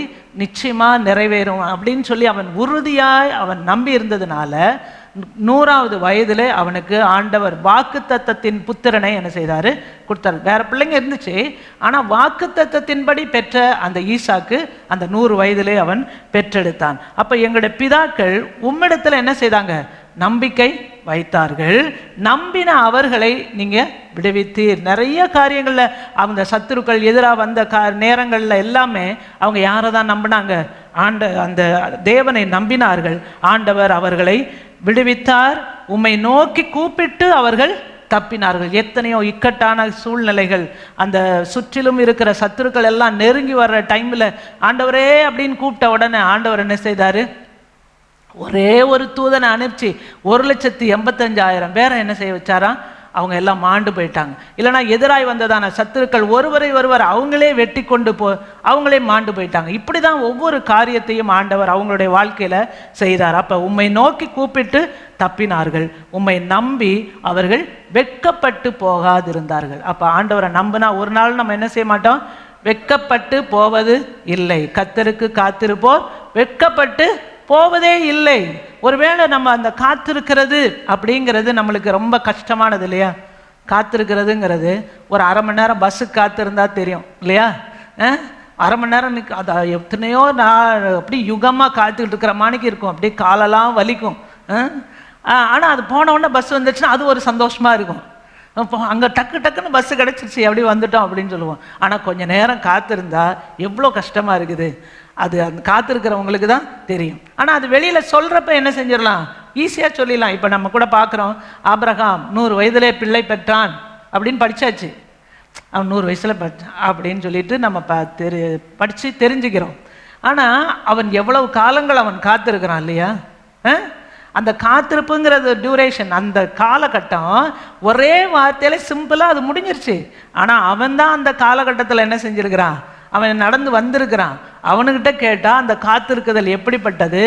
நிச்சயமாக நிறைவேறும் அப்படின்னு சொல்லி அவன் உறுதியாய் அவன் நம்பி இருந்ததுனால 100வது வயதில் அவனுக்கு ஆண்டவர் வாக்குத்தத்தத்தின் புத்திரனை என்ன செய்தார், கொடுத்தார். வேற பிள்ளைங்க இருந்துச்சு, ஆனால் வாக்குத்தத்தத்தின்படி பெற்ற அந்த ஈசாக்கு அந்த 100 வயதிலே அவன் பெற்றெடுத்தான். அப்போ எங்களுடைய பிதாக்கள் உம்மிடத்தில் என்ன செய்தாங்க, நம்பிக்கை வைத்தார்கள், நம்பின அவர்களை நீங்கள் விடுவித்தீர். நிறைய காரியங்களில் அந்த சத்துருக்கள் எதிராக வந்த நேரங்களில் எல்லாமே அவங்க யாரை தான் நம்பினாங்க, அந்த தேவனை நம்பினார்கள். ஆண்டவர் அவர்களை விடுவித்தார், உம்மை நோக்கி கூப்பிட்டு அவர்கள் தப்பினார்கள். எத்தனையோ இக்கட்டான சூழ்நிலைகள், அந்த சுற்றிலும் இருக்கிற சத்துருக்கள் எல்லாம் நெருங்கி வர்ற டைமில் ஆண்டவரே அப்படின்னு கூப்பிட்ட உடனே ஆண்டவர் என்ன செய்தார், ஒரே ஒரு தூதனை அனுப்பிச்சு 1,85,000 பேரை என்ன செய்ய வச்சாராம், அவங்க எல்லாம் மாண்டு போயிட்டாங்க. இல்லைனா எதிராய் வந்ததான சத்துருக்கள் ஒருவர் அவங்களே வெட்டி கொண்டு அவங்களே மாண்டு போயிட்டாங்க. இப்படி தான் ஒவ்வொரு காரியத்தையும் ஆண்டவர் அவங்களுடைய வாழ்க்கையில் செய்தார். அப்போ உம்மை நோக்கி கூப்பிட்டு தப்பினார்கள், உம்மை நம்பி அவர்கள் வெட்கப்பட்டு போகாதிருந்தார்கள். அப்போ ஆண்டவரை நம்பினா ஒரு நாள் நம்ம என்ன செய்ய மாட்டோம், வெட்கப்பட்டு போவது இல்லை. கர்த்தருக்கு காத்திருப்போர் வெட்கப்பட்டு போவதே இல்லை. ஒருவேளை நம்ம அந்த காத்திருக்கிறது அப்படிங்கிறது நம்மளுக்கு ரொம்ப கஷ்டமானது இல்லையா? காத்திருக்கிறதுங்கிறது ஒரு அரை மணி நேரம் பஸ்ஸுக்கு காத்திருந்தா தெரியும் இல்லையா? அரை மணி நேரம் அது எத்தனையோ நான் அப்படி யுகமாக காத்துக்கிட்டு இருக்கிற மாணிக்கு இருக்கும், அப்படியே காலெல்லாம் வலிக்கும். ஆனால் அது போன உடனே பஸ் வந்துச்சுன்னா அது ஒரு சந்தோஷமாக இருக்கும். அங்கே டக்குன்னு பஸ்ஸு கிடச்சிருச்சு, எப்படி வந்துட்டோம் அப்படின்னு சொல்லுவோம். ஆனால் கொஞ்சம் நேரம் காத்திருந்தா எவ்வளோ கஷ்டமாக இருக்குது, அது அந்த காத்திருக்கிறவங்களுக்கு தான் தெரியும். ஆனால் அது வெளியில் சொல்கிறப்ப என்ன செஞ்சிடலாம், ஈஸியாக சொல்லிடலாம். இப்போ நம்ம கூட பார்க்குறோம், ஆபிரகாம் 100 வயதிலே பிள்ளை பெற்றான் அப்படின்னு படித்தாச்சு. அவன் 100 வயசில் படித்தான் அப்படின்னு சொல்லிட்டு நம்ம படித்து தெரிஞ்சுக்கிறோம். ஆனால் அவன் எவ்வளவு காலங்கள் அவன் காத்திருக்கிறான் இல்லையா? அந்த காத்திருப்புங்கிறது டியூரேஷன், அந்த காலகட்டம் ஒரே வார்த்தையில சிம்பிளாக அது முடிஞ்சிருச்சு. ஆனால் அவன் தான் அந்த காலகட்டத்தில் என்ன செஞ்சிருக்கிறான், அவன் நடந்து வந்திருக்கிறான். அவனுக்கிட்ட கேட்டால் அந்த காத்திருக்குதல் எப்படிப்பட்டது,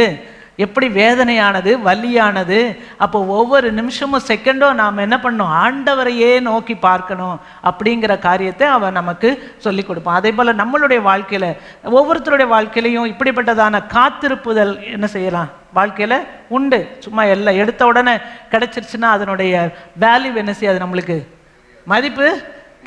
எப்படி வேதனையானது, வலியானது. அப்போ ஒவ்வொரு நிமிஷமும் செகண்டும் நாம் என்ன பண்ணணும், ஆண்டவரையே நோக்கி பார்க்கணும் அப்படிங்கிற காரியத்தை அவன் நமக்கு சொல்லி கொடுப்பான். அதே போல் நம்மளுடைய வாழ்க்கையில், ஒவ்வொருத்தருடைய வாழ்க்கையிலையும் இப்படிப்பட்டதான காத்திருப்புதல் என்ன செய்யலாம், வாழ்க்கையில் உண்டு. சும்மா எல்லாம் எடுத்த உடனே கிடைச்சிருச்சுன்னா அதனுடைய வேல்யூ என்ன செய்யாது, நம்மளுக்கு மதிப்பு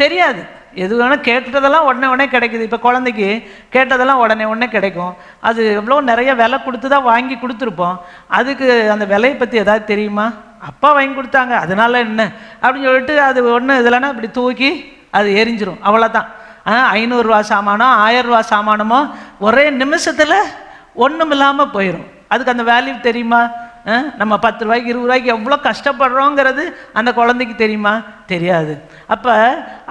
தெரியாது. எது வேணால் கேட்டதெல்லாம் உடனே கிடைக்குது. இப்போ குழந்தைக்கு கேட்டதெல்லாம் உடனே கிடைக்கும். அது எவ்வளோ நிறைய விலை கொடுத்து தான் வாங்கி கொடுத்துருப்போம். அதுக்கு அந்த விலையை பற்றி ஏதாவது தெரியுமா? அப்பா வாங்கி கொடுத்தாங்க அதனால என்ன அப்படின்னு சொல்லிட்டு அது ஒன்று இதெல்லாம் இப்படி தூக்கி அது எரிஞ்சிரும், அவ்வளோதான். 500 ரூபா சாமானோ 1000 ரூபா சாமானமோ ஒரே நிமிஷத்தில் ஒன்றும் இல்லாமல் போயிடும். அதுக்கு அந்த வேல்யூ தெரியுமா? நம்ம 10 ரூபாய்க்கு 20 ரூபாய்க்கு எவ்வளோ கஷ்டப்படுறோங்கிறது அந்த குழந்தைக்கு தெரியுமா? தெரியாது. அப்போ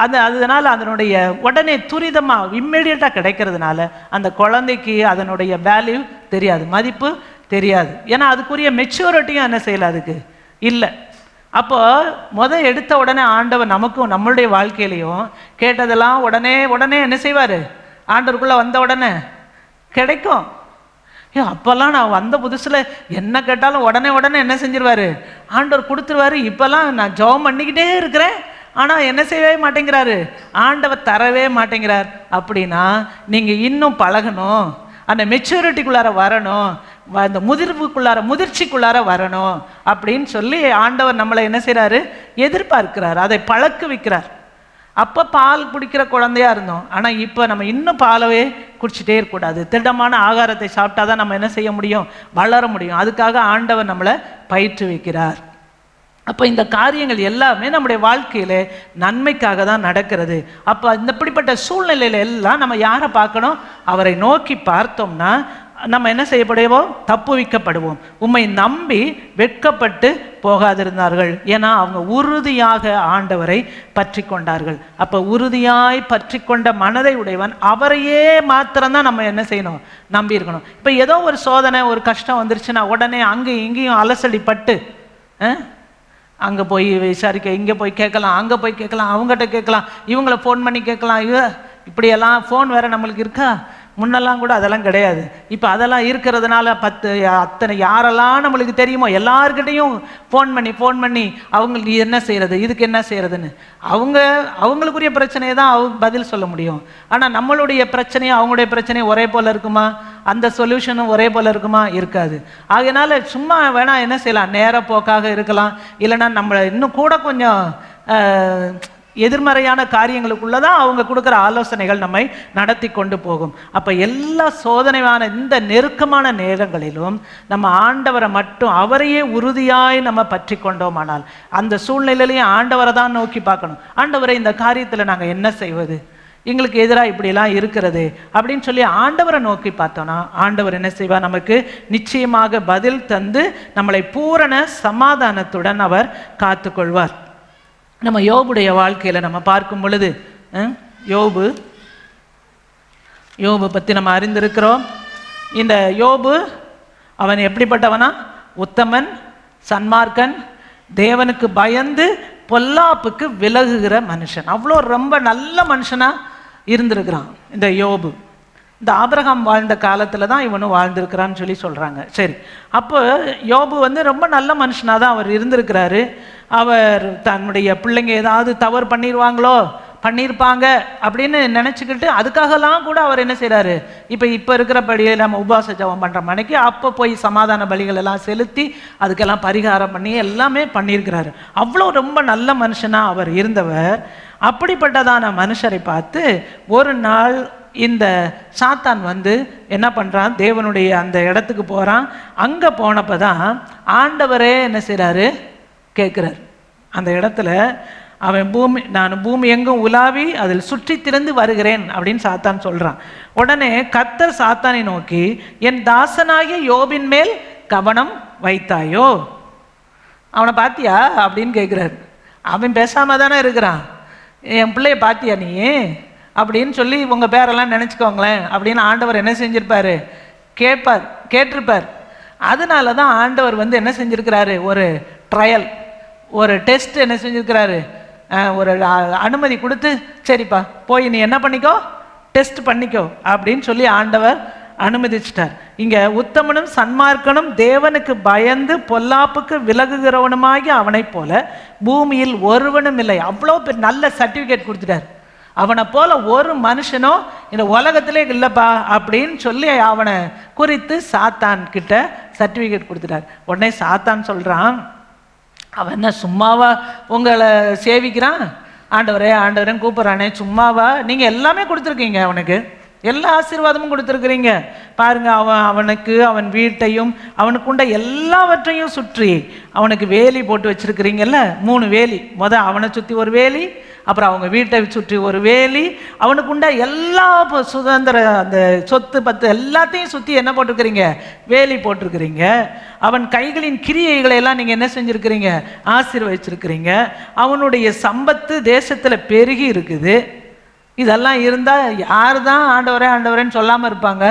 அதனால் அதனுடைய உடனே துரிதமாக இம்மிடியட்டாக கிடைக்கிறதுனால அந்த குழந்தைக்கு அதனுடைய வேல்யூ தெரியாது, மதிப்பு தெரியாது. ஏன்னா அதுக்குரிய மெச்சூரிட்டியும் என்ன செய்யலை, அதுக்கு இல்லை. அப்போ எடுத்த உடனே ஆண்டவர் நமக்கும் நம்மளுடைய வாழ்க்கையிலையும் கேட்டதெல்லாம் உடனே என்ன செய்வார், ஆண்டவருக்குள்ளே வந்த உடனே கிடைக்கும். அப்போல்லாம் நான் வந்த புதுசில் என்ன கேட்டாலும் உடனே என்ன செஞ்சிருவார், ஆண்டவர் கொடுத்துருவாரு. இப்போல்லாம் நான் ஜெபம் பண்ணிக்கிட்டே இருக்கிறேன், ஆனால் என்ன செய்யவே மாட்டேங்கிறாரு, ஆண்டவர் தரவே மாட்டேங்கிறார். அப்படின்னா நீங்கள் இன்னும் பழகணும், அந்த மெச்சூரிட்டிக்குள்ளார வரணும், அந்த முதிர்ச்சிக்குள்ளார வரணும் அப்படின்னு சொல்லி ஆண்டவர் நம்மளை என்ன செய்கிறாரு, எதிர்பார்க்கிறார், அதை பழக்க வைக்கிறார். அப்போ பால் குடிக்கிற குழந்தையா இருந்தோம், ஆனால் இப்போ நம்ம இன்னும் பாலவே குடிச்சிட்டே இருக்கக்கூடாது. திடமான ஆகாரத்தை சாப்பிட்டா தான் நம்ம என்ன செய்ய முடியும், வளர முடியும். அதுக்காக ஆண்டவர் நம்மளை பயிற்றுவிக்கிறார். அப்போ இந்த காரியங்கள் எல்லாமே நம்முடைய வாழ்க்கையில நன்மைக்காக தான் நடக்கிறது. அப்போ இப்படிப்பட்ட சூழ்நிலையில எல்லாம் நம்ம யாரை பார்க்கணும், அவரை நோக்கி பார்த்தோம்னா நம்ம என்ன செய்யப்படுவோம், தப்புவிக்கப்படுவோம். உம்மை நம்பி வெட்கப்பட்டு போகாதிருந்தார்கள், ஏன்னா அவங்க உறுதியாக ஆண்டவரை பற்றி கொண்டார்கள். அப்போ உறுதியாய் பற்றி கொண்ட மனதை உடையவன் அவரையே மாத்திரம்தான் நம்ம என்ன செய்யணும், நம்பி இருக்கணும். இப்போ ஏதோ ஒரு சோதனை ஒரு கஷ்டம் வந்துருச்சுன்னா உடனே அங்கேயும் இங்கேயும் அலசடிப்பட்டு அங்கே போய் விசாரிக்க, இங்கே போய் கேட்கலாம், அங்கே போய் கேட்கலாம், அவங்ககிட்ட கேட்கலாம், இவங்களை ஃபோன் பண்ணி கேட்கலாம். இப்படியெல்லாம் ஃபோன் வேறு நம்மளுக்கு இருக்கா? முன்னெல்லாம் கூட அதெல்லாம் கிடையாது. இப்போ அதெல்லாம் இருக்கிறதுனால அத்தனை யாரெல்லாம் நம்மளுக்கு தெரியுமோ எல்லாருக்கிட்டையும் ஃபோன் பண்ணி அவங்களுக்கு என்ன செய்கிறது, இதுக்கு என்ன செய்கிறதுன்னு அவங்களுக்குரிய பிரச்சனையை தான் பதில் சொல்ல முடியும். ஆனால் நம்மளுடைய பிரச்சனையும் அவங்களுடைய பிரச்சனையும் ஒரே போல் இருக்குமா? அந்த சொல்யூஷனும் ஒரே போல் இருக்குமா? இருக்காது. ஆகையினால சும்மா வேணால் என்ன செய்யலாம், நேர போக்காக இருக்கலாம், இல்லைன்னா நம்மளை இன்னும் கூட கொஞ்சம் எதிர்மறையான காரியங்களுக்குள்ளதான் அவங்க கொடுக்குற ஆலோசனைகள் நம்மை நடத்தி கொண்டு போகும். அப்போ எல்லா சோதனையான இந்த நெருக்கமான நேரங்களிலும் நம்ம ஆண்டவரை மட்டும் அவரையே உறுதியாய் நம்ம பற்றி கொண்டோமானால் அந்த சூழ்நிலையிலையும் ஆண்டவரை தான் நோக்கி பார்க்கணும். ஆண்டவரை இந்த காரியத்தில் நாங்கள் என்ன செய்வது, எங்களுக்கு எதிராக இப்படிலாம் இருக்கிறது அப்படின்னு சொல்லி ஆண்டவரை நோக்கி பார்த்தோன்னா ஆண்டவர் என்ன செய்வார், நமக்கு நிச்சயமாக பதில் தந்து நம்மளை பூரண சமாதானத்துடன் அவர் காத்துக்கொள்வார். நம்ம யோபுடைய வாழ்க்கையில் நம்ம பார்க்கும் பொழுது யோபு பற்றி நம்ம அறிந்திருக்கிறோம். இந்த யோபு அவன் எப்படிப்பட்டவனா, உத்தமன், சன்மார்க்கன், தேவனுக்கு பயந்து பொல்லாப்புக்கு விலகுகிற மனுஷன். அவ்வளோ ரொம்ப நல்ல மனுஷனாக இருந்திருக்கிறான் இந்த யோபு. இந்த ஆபிரகாம் வாழ்ந்த காலத்தில் தான் இவனும் வாழ்ந்திருக்கிறான்னு சொல்லி சொல்கிறாங்க. சரி, அப்போ யோபு ரொம்ப நல்ல மனுஷனாக தான் அவர் இருந்திருக்கிறாரு. அவர் தன்னுடைய பிள்ளைங்க ஏதாவது தவறு பண்ணியிருப்பாங்க அப்படின்னு நினச்சிக்கிட்டு அதுக்காகலாம் கூட அவர் என்ன செய்கிறாரு, இப்போ இருக்கிறபடியே நம்ம உபவாச ஜெபம் பண்ணுற மணிக்கு அப்போ போய் சமாதான பலிகள் எல்லாம் செலுத்தி அதுக்கெல்லாம் பரிகாரம் பண்ணி எல்லாமே பண்ணியிருக்கிறாரு. அவ்வளோ ரொம்ப நல்ல மனுஷனாக அவர் இருந்தவர். அப்படிப்பட்டதான மனுஷரை பார்த்து ஒரு நாள் இந்த சாத்தான் என்ன பண்ணுறான், தேவனுடைய அந்த இடத்துக்கு போகிறான். அங்கே போனப்போ தான் ஆண்டவரே என்ன செய்கிறாரு, கேட்குறாரு. அந்த இடத்துல அவன் நான் பூமி எங்கும் உலாவி அதில் சுற்றி திறந்து வருகிறேன் அப்படின்னு சாத்தான் சொல்கிறான். உடனே கர்த்தர் சாத்தானை நோக்கி, என் தாசனாகிய யோபின் மேல் கவனம் வைத்தாயோ, அவனை பார்த்தியா அப்படின்னு கேட்குறாரு. அவன் பேசாம தானே இருக்கிறான். என் பிள்ளைய பார்த்தியா நீ அப்படின்னு சொல்லி உங்கள் பேரெல்லாம் நினச்சிக்கோங்களேன் அப்படின்னு ஆண்டவர் என்ன செஞ்சிருப்பாரு, கேட்டிருப்பார். அதனால தான் ஆண்டவர் என்ன செஞ்சுருக்கிறாரு, ஒரு ட்ரையல், ஒரு டெஸ்ட் என்ன செஞ்சுருக்கிறாரு, ஒரு அனுமதி கொடுத்து, சரிப்பா போய் நீ என்ன பண்ணிக்கோ, டெஸ்ட் பண்ணிக்கோ அப்படின்னு சொல்லி ஆண்டவர் அனுமதிச்சிட்டார். இங்க உத்தமனும் சன்மார்க்கனும் தேவனுக்கு பயந்து பொல்லாப்புக்கு விலகுகிறவனுமாகி அவனை போல பூமியில் ஒருவனும் இல்லை. அவ்வளோ பேர் நல்ல சர்டிஃபிகேட் கொடுத்துட்டார். அவனை போல ஒரு மனுஷனும் இந்த உலகத்திலே இல்லைப்பா அப்படின்னு சொல்லி அவனை குறித்து சாத்தான் கிட்ட சர்டிஃபிகேட் கொடுத்துட்டார். உடனே சாத்தான் சொல்கிறான், அவன் என்ன சும்மாவா உங்களை சேவிக்கிறான்? ஆண்டவரே ஆண்டவரேன்னு கூப்பிட்றானே, சும்மாவா? நீங்கள் எல்லாமே கொடுத்துருக்கீங்க, அவனுக்கு எல்லா ஆசீர்வாதமும் கொடுத்துருக்குறீங்க பாருங்க. அவனுக்கு அவன் வீட்டையும் அவனுக்குண்ட எல்லாவற்றையும் சுற்றி அவனுக்கு வேலி போட்டு வச்சிருக்கிறீங்கல்ல, 3 வேலி. அவனை சுற்றி ஒரு வேலி, அப்புறம் அவங்க வீட்டை சுற்றி ஒரு வேலி, அவனுக்குண்ட எல்லா சுதந்திர அந்த சொத்து பத்து எல்லாத்தையும் சுற்றி என்ன போட்டிருக்கிறீங்க? வேலி போட்டிருக்கிறீங்க. அவன் கைகளின் கிரியைகளை எல்லாம் நீங்கள் என்ன செஞ்சுருக்கிறீங்க? ஆசீர்வதிச்சிருக்கிறீங்க. அவனுடைய சம்பத்து தேசத்தில் பெருகி இருக்குது. இதெல்லாம் இருந்தால் யார் தான் ஆண்டவரே ஆண்டவரேன்னு சொல்லாமல் இருப்பாங்க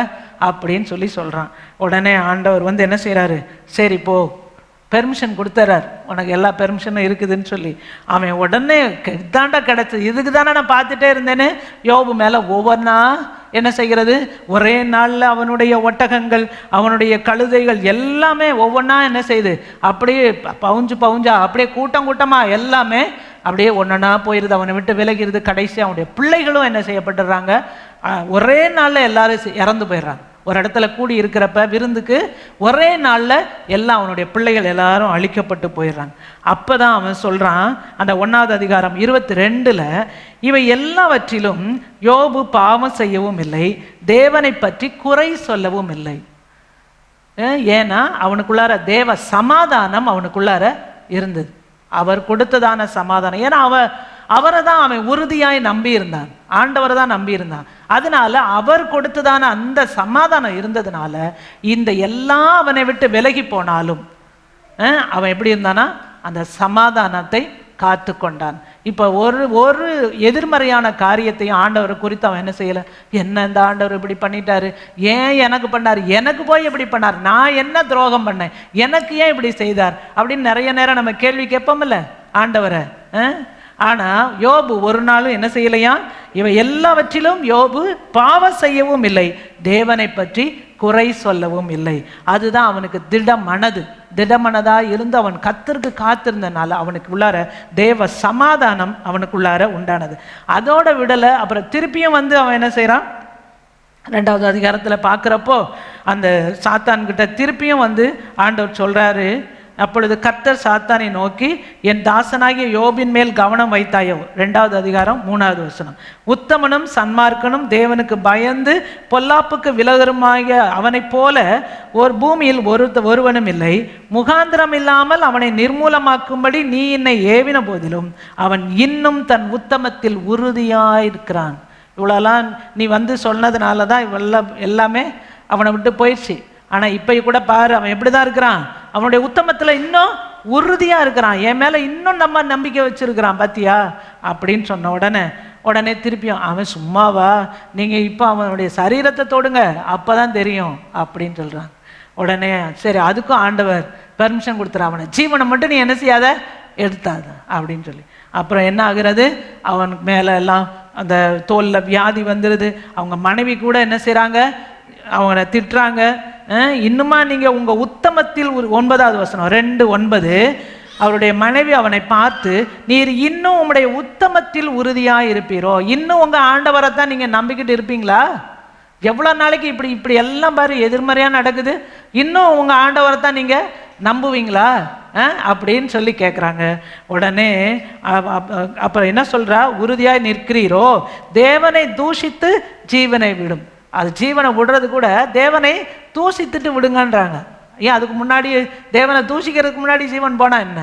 அப்படின்னு சொல்கிறான். உடனே ஆண்டவர் என்ன செய்கிறாரு? சரி போ, பெர்மிஷன் கொடுத்துறார், உனக்கு எல்லா பெர்மிஷனும் இருக்குதுன்னு சொல்லி. அவன் உடனே இதாண்டா கிடச்சிது, இதுக்கு தானே நான் பார்த்துட்டே இருந்தேன்னு யோபு மேலே ஒவ்வொன்றா என்ன செய்கிறது? ஒரே நாளில் அவனுடைய ஒட்டகங்கள் அவனுடைய கழுதைகள் எல்லாமே ஒவ்வொன்றா என்ன செய்யுது? அப்படியே பவுஞ்சா அப்படியே கூட்டம் கூட்டமாக எல்லாமே அப்படியே ஒன்றா போயிடுது, அவனை விட்டு விலகிறது. கடைசி அவனுடைய பிள்ளைகளும் என்ன செய்யப்பட்டுறாங்க? ஒரே நாளில் எல்லாரும் இறந்து போயிடுறாங்க. ஒரு இடத்துல கூடி இருக்கிறப்ப விருந்துக்கு ஒரே நாளில் எல்லாம் அவனுடைய பிள்ளைகள் எல்லாரும் அழிக்கப்பட்டு போயிடுறாங்க. அப்போ தான் அவன் சொல்கிறான், அந்த 1வது அதிகாரம் 22 இவை எல்லாவற்றிலும் யோபு பாவம் செய்யவும் இல்லை, தேவனை பற்றி குறை சொல்லவும் இல்லை. ஏன்னா அவனுக்குள்ளார தேவ சமாதானம் அவனுக்குள்ளார இருந்தது. அவர் கொடுத்ததான சமாதானம். ஏன்னா அவரை தான் அவன் உறுதியாய் நம்பி இருந்தான், ஆண்டவரை தான் நம்பி இருந்தான். அதனால அவர் கொடுத்ததான அந்த சமாதானம் இருந்ததுனால இந்த எல்லாம் அவனை விட்டு விலகி போனாலும் அவன் எப்படி இருந்தானா? அந்த சமாதானத்தை காத்து கொண்டான். இப்போ ஒரு எதிர்மறையான காரியத்தையும் ஆண்டவரை குறித்து அவன் என்ன செய்யலை. என்ன இந்த ஆண்டவர் இப்படி பண்ணிட்டாரு, ஏன் எனக்கு பண்ணார், எனக்கு போய் எப்படி பண்ணார், நான் என்ன துரோகம் பண்ணேன், எனக்கு ஏன் இப்படி செய்தார் அப்படின்னு நிறைய நேரம் நம்ம கேள்வி கேட்போம்ல ஆண்டவரை. ஆனால் யோபு ஒரு நாளும் என்ன செய்யலையா? இவை எல்லாவற்றிலும் யோபு பாவம் செய்யவும் இல்லை, தேவனை பற்றி குறை சொல்லவும் இல்லை. அதுதான் அவனுக்கு திடமனதாக இருந்து அவன் கர்த்தருக்கு காத்திருந்தனால அவனுக்கு உள்ளார தேவ சமாதானம் அவனுக்குள்ளார உண்டானது. அதோட விடலை. அப்புறம் திருப்பியும் அவன் என்ன செய்கிறான்? 2வது அதிகாரத்தில் பார்க்குறப்போ அந்த சாத்தான்கிட்ட திருப்பியும் ஆண்டவர் சொல்கிறாரு, அப்பொழுது கர்த்தர் சாத்தானை நோக்கி, என் தாசனாகிய யோபின் மேல் கவனம் வைத்தாயோ. 2வது அதிகாரம் 3வது வசனம். உத்தமனும் சன்மார்க்கனும் தேவனுக்கு பயந்து பொல்லாப்புக்கு விலகருமாகிய அவனைப் போல ஒரு பூமியில் ஒருவனும் இல்லை. முகாந்திரம் இல்லாமல் அவனை நிர்மூலமாக்கும்படி நீ என்னை ஏவின போதிலும் அவன் இன்னும் தன் உத்தமத்தில் உறுதியாயிருக்கிறான். இவ்வளோலாம் நீ சொன்னதுனால தான் இவ்வளோ எல்லாமே அவனை விட்டு போயிடுச்சு. ஆனால் இப்போ கூட பாரு, அவன் எப்படி தான் இருக்கிறான்? அவனுடைய உத்தமத்தில் இன்னும் உறுதியாக இருக்கிறான், என் மேலே இன்னும் நம்ம நம்பிக்கை வச்சுருக்கிறான் பார்த்தியா அப்படின்னு சொன்ன உடனே திருப்பியும் அவன் சும்மாவா, நீங்கள் இப்போ அவனுடைய சரீரத்தை தொடுங்க அப்போ தான் தெரியும் அப்படின்னு சொல்கிறான். உடனே சரி, அதுக்கும் ஆண்டவர் பெர்மிஷன் கொடுத்துற, அவனை ஜீவனை மட்டும் நீ என்ன செய்யாத, எடுத்தாத அப்படின்னு சொல்லி. அப்புறம் என்ன ஆகுறது? அவனுக்கு மேலே எல்லாம் அந்த தோலில் வியாதி வந்துடுது. அவங்க மனைவி கூட என்ன செய்கிறாங்க? அவனை திட்டுறாங்க. இன்னுமா நீங்கள் உங்கள் உத்தமத்தில் 9வது வசனம் 2:9 அவருடைய மனைவி அவனை பார்த்து, நீர் இன்னும் உங்களுடைய உத்தமத்தில் உறுதியாக இருப்பீரோ, இன்னும் உங்கள் ஆண்டவரை தான் நீங்கள் நம்பிக்கிட்டு இருப்பீங்களா? எவ்வளோ நாளைக்கு இப்படி எல்லாம் பாரு எதிர்மறையாக நடக்குது, இன்னும் உங்கள் ஆண்டவரை தான் நீங்கள் நம்புவீங்களா அப்படின்னு சொல்லி கேட்குறாங்க. உடனே அப்புறம் என்ன சொல்கிறா? உறுதியாய் நிற்கிறீரோ, தேவனை தூஷித்து ஜீவனை விடும். அது ஜீவனை விடுறது கூட தேவனை தூஷித்துட்டு விடுங்கன்றாங்க. ஏன் அதுக்கு முன்னாடி தேவனை தூஷிக்கிறதுக்கு முன்னாடி ஜீவன் போனால் என்ன?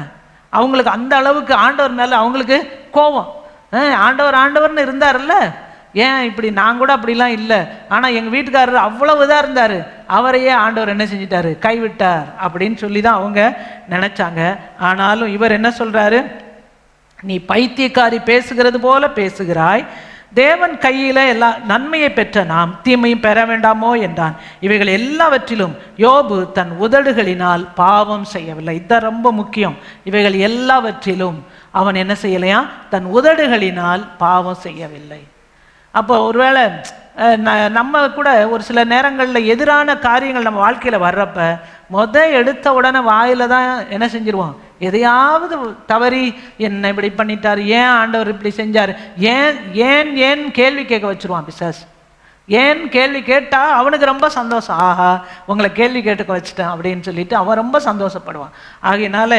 அவங்களுக்கு அந்த அளவுக்கு ஆண்டவர் மேலே அவங்களுக்கு கோபம். ஆண்டவர்னு இருந்தார்ல, ஏன் இப்படி? நான் கூட அப்படிலாம் இல்லை, ஆனால் எங்கள் வீட்டுக்காரர் அவ்வளவு இதாக இருந்தார், அவரையே ஆண்டவர் என்ன செஞ்சிட்டாரு? கைவிட்டார் அப்படின்னு சொல்லி தான் அவங்க நினச்சாங்க. ஆனாலும் இவர் என்ன சொல்கிறாரு? நீ பைத்தியக்காரி பேசுகிறது போல பேசுகிறாய், தேவன் கையில் எல்லா நன்மையை பெற்ற நாம் தீமையும் பெற வேண்டாமோ என்றான். இவைகள் எல்லாவற்றிலும் யோபு தன் உதடுகளினால் பாவம் செய்யவில்லை. இதுதான் ரொம்ப முக்கியம். இவைகள் எல்லாவற்றிலும் அவன் என்ன செய்யலையா? தன் உதடுகளினால் பாவம் செய்யவில்லை. அப்போ ஒருவேளை நம்ம கூட ஒரு சில நேரங்களில் எதிரான காரியங்கள் நம்ம வாழ்க்கையில் வர்றப்ப எடுத்த உடனே வாயில் தான் என்ன செஞ்சிருவோம், எதையாவது தவறி என்ன இப்படி பண்ணிட்டார், ஏன் ஆண்டவர் இப்படி செஞ்சார், ஏன் ஏன் ஏன் கேள்வி கேட்க வச்சுருவான் பிசாசு. ஏன் கேள்வி கேட்டால் அவனுக்கு ரொம்ப சந்தோஷம், ஆஹா உங்களை கேள்வி கேட்டுக்க வச்சுட்டேன் அப்படின்னு சொல்லிட்டு அவன் ரொம்ப சந்தோஷப்படுவான். ஆகையினால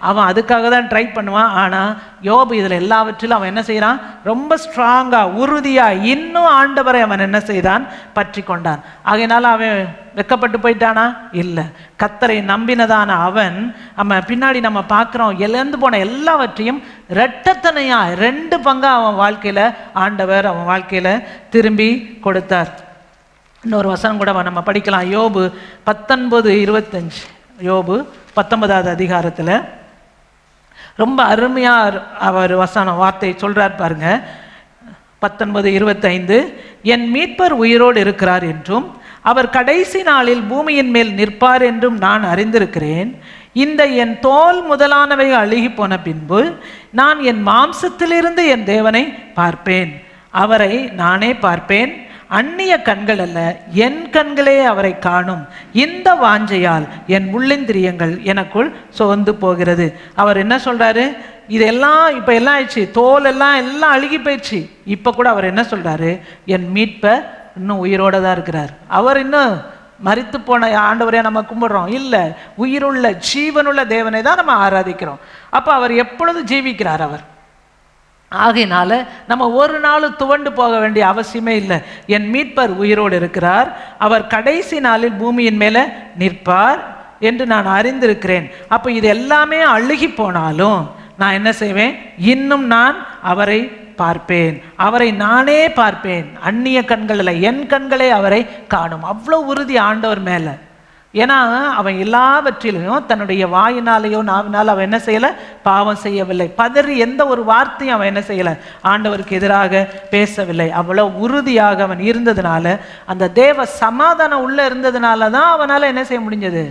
அவன் அதுக்காக தான் ட்ரை பண்ணுவான். ஆனால் யோபு இதில் எல்லாவற்றிலும் அவன் என்ன செய்கிறான், ரொம்ப ஸ்ட்ராங்காக உறுதியாக இன்னும் ஆண்டவரை அவன் என்ன செய்தான், பற்றி கொண்டான். ஆகையினால அவன் வெக்கப்பட்டு போயிட்டானா, இல்லை. கர்த்தரை நம்பினதான அவன் நம்ம பின்னாடி நம்ம பார்க்குறோம், இழந்து போன எல்லாவற்றையும் இரட்டத்தனையா 2 பங்கா அவன் வாழ்க்கையில் ஆண்டவர் அவன் வாழ்க்கையில் திரும்பி கொடுத்தார். இன்னொரு வசனம் கூட நம்ம படிக்கலாம். யோபு 19:25. யோபு 19வது அதிகாரத்தில் ரொம்ப அருமையாக அவர் வார்த்தை சொல்கிறார் பாருங்க. 19:25. என் மீட்பர் உயிரோடு இருக்கிறார் என்றும் அவர் கடைசி நாளில் பூமியின் மேல் நிற்பார் என்றும் நான் அறிந்திருக்கிறேன். இந்த என் தோல் முதலானவை அழுகி போன பின்பு நான் என் மாம்சத்திலிருந்து என் தேவனை பார்ப்பேன். அவரை நானே பார்ப்பேன், அந்நிய கண்கள் அல்ல, என் கண்களே அவரை காணும். இந்த வாஞ்சையால் என் உள்ளிந்திரியங்கள் எனக்குள் சோர்ந்து போகிறது. அவர் என்ன சொல்றாரு, இதெல்லாம் இப்போ எல்லாம் ஆயிடுச்சு, தோல் எல்லாம் அழுகி போயிடுச்சு. இப்போ கூட அவர் என்ன சொல்றாரு, என் மீட்பர் இன்னும் உயிரோட தான் இருக்கிறார். அவர் இன்னும் மரித்து போன ஆண்டவரையா நம்ம கும்பிடுறோம், இல்லை, உயிருள்ள ஜீவனுள்ள தேவனை தான் நம்ம ஆராதிக்கிறோம். அப்போ அவர் எப்பொழுதும் ஜீவிக்கிறார் அவர். ஆகையினால நம்ம ஒரு நாள் துவண்டு போக வேண்டிய அவசியமே இல்லை. என் மீட்பர் உயிரோடு இருக்கிறார், அவர் கடைசி நாளில் பூமியின் மேலே நிற்பார் என்று நான் அறிந்திருக்கிறேன். அப்போ இது எல்லாமே அழுகி போனாலும் நான் என்ன செய்வேன், இன்னும் நான் அவரை பார்ப்பேன், அவரை நானே பார்ப்பேன், அந்நிய கண்கள் இல்லை, என் கண்களே அவரை காணும். அவ்வளோ உறுதி ஆண்டவர் மேலே. ஏன்னா அவன் எல்லாவற்றிலையும் தன்னுடைய வாயினாலேயோ நாவினால அவன் என்ன செய்யலை, பாவம் செய்யவில்லை. பதறி எந்த ஒரு வார்த்தையும் அவன் என்ன செய்யலை, ஆண்டவருக்கு எதிராக பேசவில்லை. அவ்வளோ உறுதியாக அவன் இருந்ததுனால, அந்த தேவ சமாதானம் உள்ளே இருந்ததுனால தான் அவனால் என்ன செய்ய முடிஞ்சது,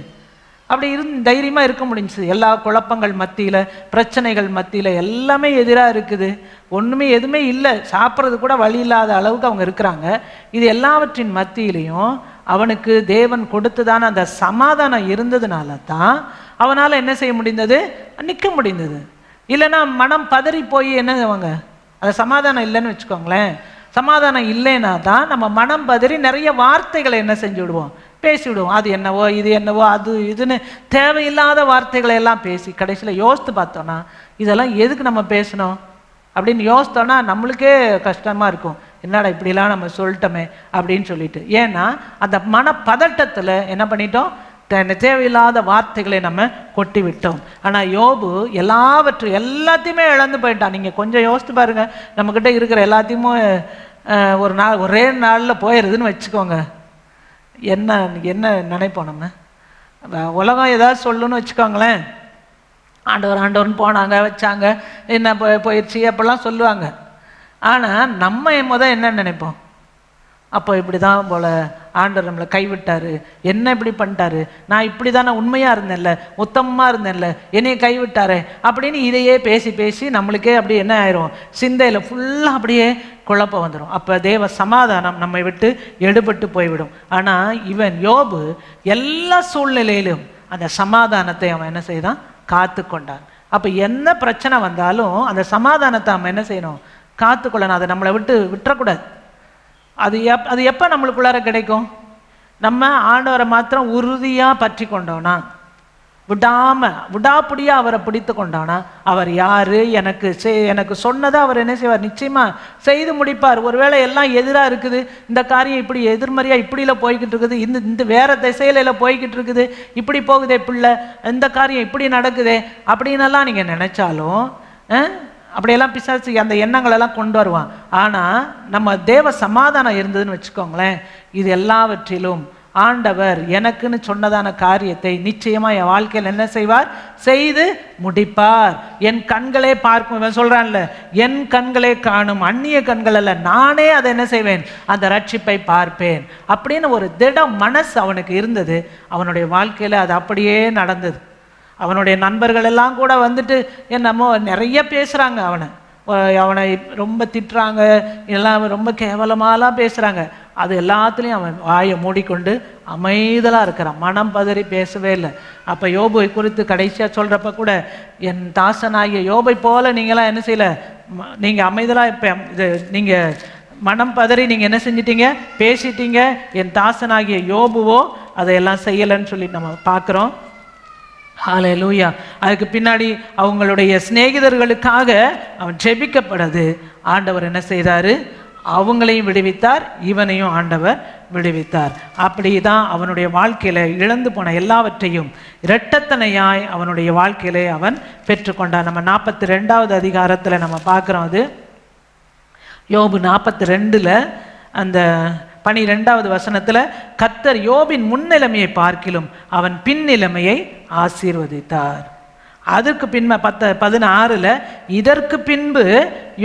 அப்படி தைரியமாக இருக்க முடிஞ்சுது. எல்லா குழப்பங்கள் மத்தியில், பிரச்சனைகள் மத்தியில், எல்லாமே எதிராக இருக்குது, ஒன்றுமே எதுவுமே இல்லை, சாப்பிட்றது கூட வழி இல்லாத அளவுக்கு அவங்க இருக்கிறாங்க. இது எல்லாவற்றின் மத்தியிலையும் அவனுக்கு தேவன் கொடுத்ததான அந்த சமாதானம் இருந்ததுனால தான் அவனால் என்ன செய்ய முடிந்தது, நிற்க முடிந்தது. இல்லைன்னா மனம் பதறி போய் என்ன செய்வாங்க, அது சமாதானம் இல்லைன்னு வச்சுக்கோங்களேன். சமாதானம் இல்லைன்னா தான் நம்ம மனம் பதறி நிறைய வார்த்தைகளை என்ன செஞ்சு விடுவோம், பேசிவிடுவோம். அது என்னவோ இது என்னவோ அது இதுன்னு தேவையில்லாத வார்த்தைகளை எல்லாம் பேசி கடைசியில் யோசித்து பார்த்தோன்னா இதெல்லாம் எதுக்கு நம்ம பேசணும் அப்படின்னு யோசித்தோன்னா நம்மளுக்கே கஷ்டமாக இருக்கும். என்னடா இப்படிலாம் நம்ம சொல்லிட்டோமே அப்படின்னு சொல்லிட்டு. ஏன்னா அந்த மனப்பதட்டத்தில் என்ன பண்ணிட்டோம், தேவையில்லாத வார்த்தைகளை நம்ம கொட்டி விட்டோம். ஆனால் யோபு எல்லாத்தையுமே இழந்து போயிட்டான். நீங்கள் கொஞ்சம் யோசித்து பாருங்கள், நம்மக்கிட்ட இருக்கிற எல்லாத்தையுமே ஒரு நாள் ஒரே நாளில் போயிடுதுன்னு வச்சுக்கோங்க. என்ன என்ன நினைப்போம் நம்ம, உலகம் ஏதாவது சொல்லணும்னு வச்சுக்கோங்களேன், ஆண்டவர்னு போனாங்க வச்சாங்க, என்ன போயிடுச்சு அப்படிலாம் சொல்லுவாங்க. ஆனால் நம்ம என்ன நினைப்போம், அப்போ இப்படி தான் போல் ஆண்டவர் நம்மளை கைவிட்டார், என்ன இப்படி பண்ணிட்டாரு, நான் இப்படி தானே உண்மையாக இருந்தேன்ல, உத்தமமாக இருந்தேன்ல, என்னையை கைவிட்டாரு அப்படின்னு இதையே பேசி பேசி நம்மளுக்கே அப்படியே என்ன ஆயிரும், சிந்தையில் ஃபுல்லாக அப்படியே குழப்பம் வந்துடும். அப்போ தேவ சமாதானம் நம்மை விட்டு எடுபட்டு போய்விடும். ஆனால் இவன் யோபு எல்லா சூழ்நிலையிலும் அந்த சமாதானத்தை அவன் என்ன செய்தான், காத்து கொண்டான். அப்போ என்ன பிரச்சனை வந்தாலும் அந்த சமாதானத்தை அவன் என்ன செய்யணும், காத்துக்கொள்ளணும். அதை நம்மளை விட்டுறக்கூடாது. அது எப்போ நம்மளுக்குள்ளார கிடைக்கும், நம்ம ஆண்டவரை மாத்திரம் உறுதியாக பற்றி கொண்டோன்னா, விடாப்புடியாக அவரை பிடித்து கொண்டோன்னா, அவர் யார், எனக்கு சொன்னதை அவர் என்ன செய்வார், நிச்சயமாக செய்து முடிப்பார். ஒருவேளை எல்லாம் எதிராக இருக்குது, இந்த காரியம் இப்படி எதிர்மறையாக இப்படியில போய்கிட்டு இருக்குது, இந்த வேற திசையில போய்கிட்டு இருக்குது, இப்படி போகுதே பிள்ளை, இந்த காரியம் இப்படி நடக்குதே அப்படின்னெல்லாம் நீங்கள் நினைச்சாலும் அப்படியெல்லாம் பிசாசு அந்த எண்ணங்களெல்லாம் கொண்டு வருவான். ஆனால் நம்ம தேவ சமாதானம் இருந்ததுன்னு வச்சுக்கோங்களேன், இது எல்லாவற்றிலும் ஆண்டவர் எனக்குன்னு சொன்னதான காரியத்தை நிச்சயமாக என் வாழ்க்கையில் என்ன செய்வார், செய்து முடிப்பார். என் கண்களே பார்க்கும், இவன் சொல்கிறான்ல, என் கண்களே காணும், அந்நிய கண்கள் அல்ல, நானே அதை என்ன செய்வேன், அந்த ரட்சிப்பை பார்ப்பேன் அப்படின்னு ஒரு திட மனசு அவனுக்கு இருந்தது. அவனுடைய வாழ்க்கையில் அது அப்படியே நடந்தது. அவனுடைய நண்பர்கள் எல்லாம் கூட வந்துட்டு என்னமோ நிறைய பேசுகிறாங்க, அவனை ரொம்ப திட்டுறாங்க, எல்லாம் ரொம்ப கேவலமாலாம் பேசுகிறாங்க. அது எல்லாத்துலேயும் அவன் வாயை மூடிக்கொண்டு அமைதலாக இருக்கிறான், மனம் பதறி பேசவே இல்லை. அப்போ யோபை குறித்து கடைசியாக சொல்கிறப்ப கூட, என் தாசனாகிய யோபை போல் நீங்களாம் என்ன செய்யலை, நீங்கள் அமைதலாக இப்போ இது நீங்கள் மனம் பதறி நீங்கள் என்ன செஞ்சிட்டீங்க, பேசிட்டீங்க, என் தாசனாகிய யோபுவோ அதையெல்லாம் செய்யலைன்னு சொல்லி நம்ம பார்க்குறோம். ஹல்லேலூயா. அதுக்கு பின்னாடி அவங்களுடைய சிநேகிதர்களுக்காக அவன் ஜெபிக்கப்படுது. ஆண்டவர் என்ன செய்தார், அவங்களையும் விடுவித்தார், இவனையும் ஆண்டவர் விடுவித்தார். அப்படி தான் அவனுடைய வாழ்க்கையில் இழந்து போன எல்லாவற்றையும் இரட்டத்தனையாய் அவனுடைய வாழ்க்கையிலே அவன் பெற்றுக்கொண்டான். நம்ம 42வது அதிகாரத்தில் நம்ம பார்க்குறோம். அது யோபு 42 அந்த 12வது வசனத்தில், கர்த்தர் யோபின் முன்னிலைமையை பார்க்கிலும் அவன் பின்னிலைமையை ஆசீர்வதித்தார். அதற்கு பின்பு 16 இதற்கு பின்பு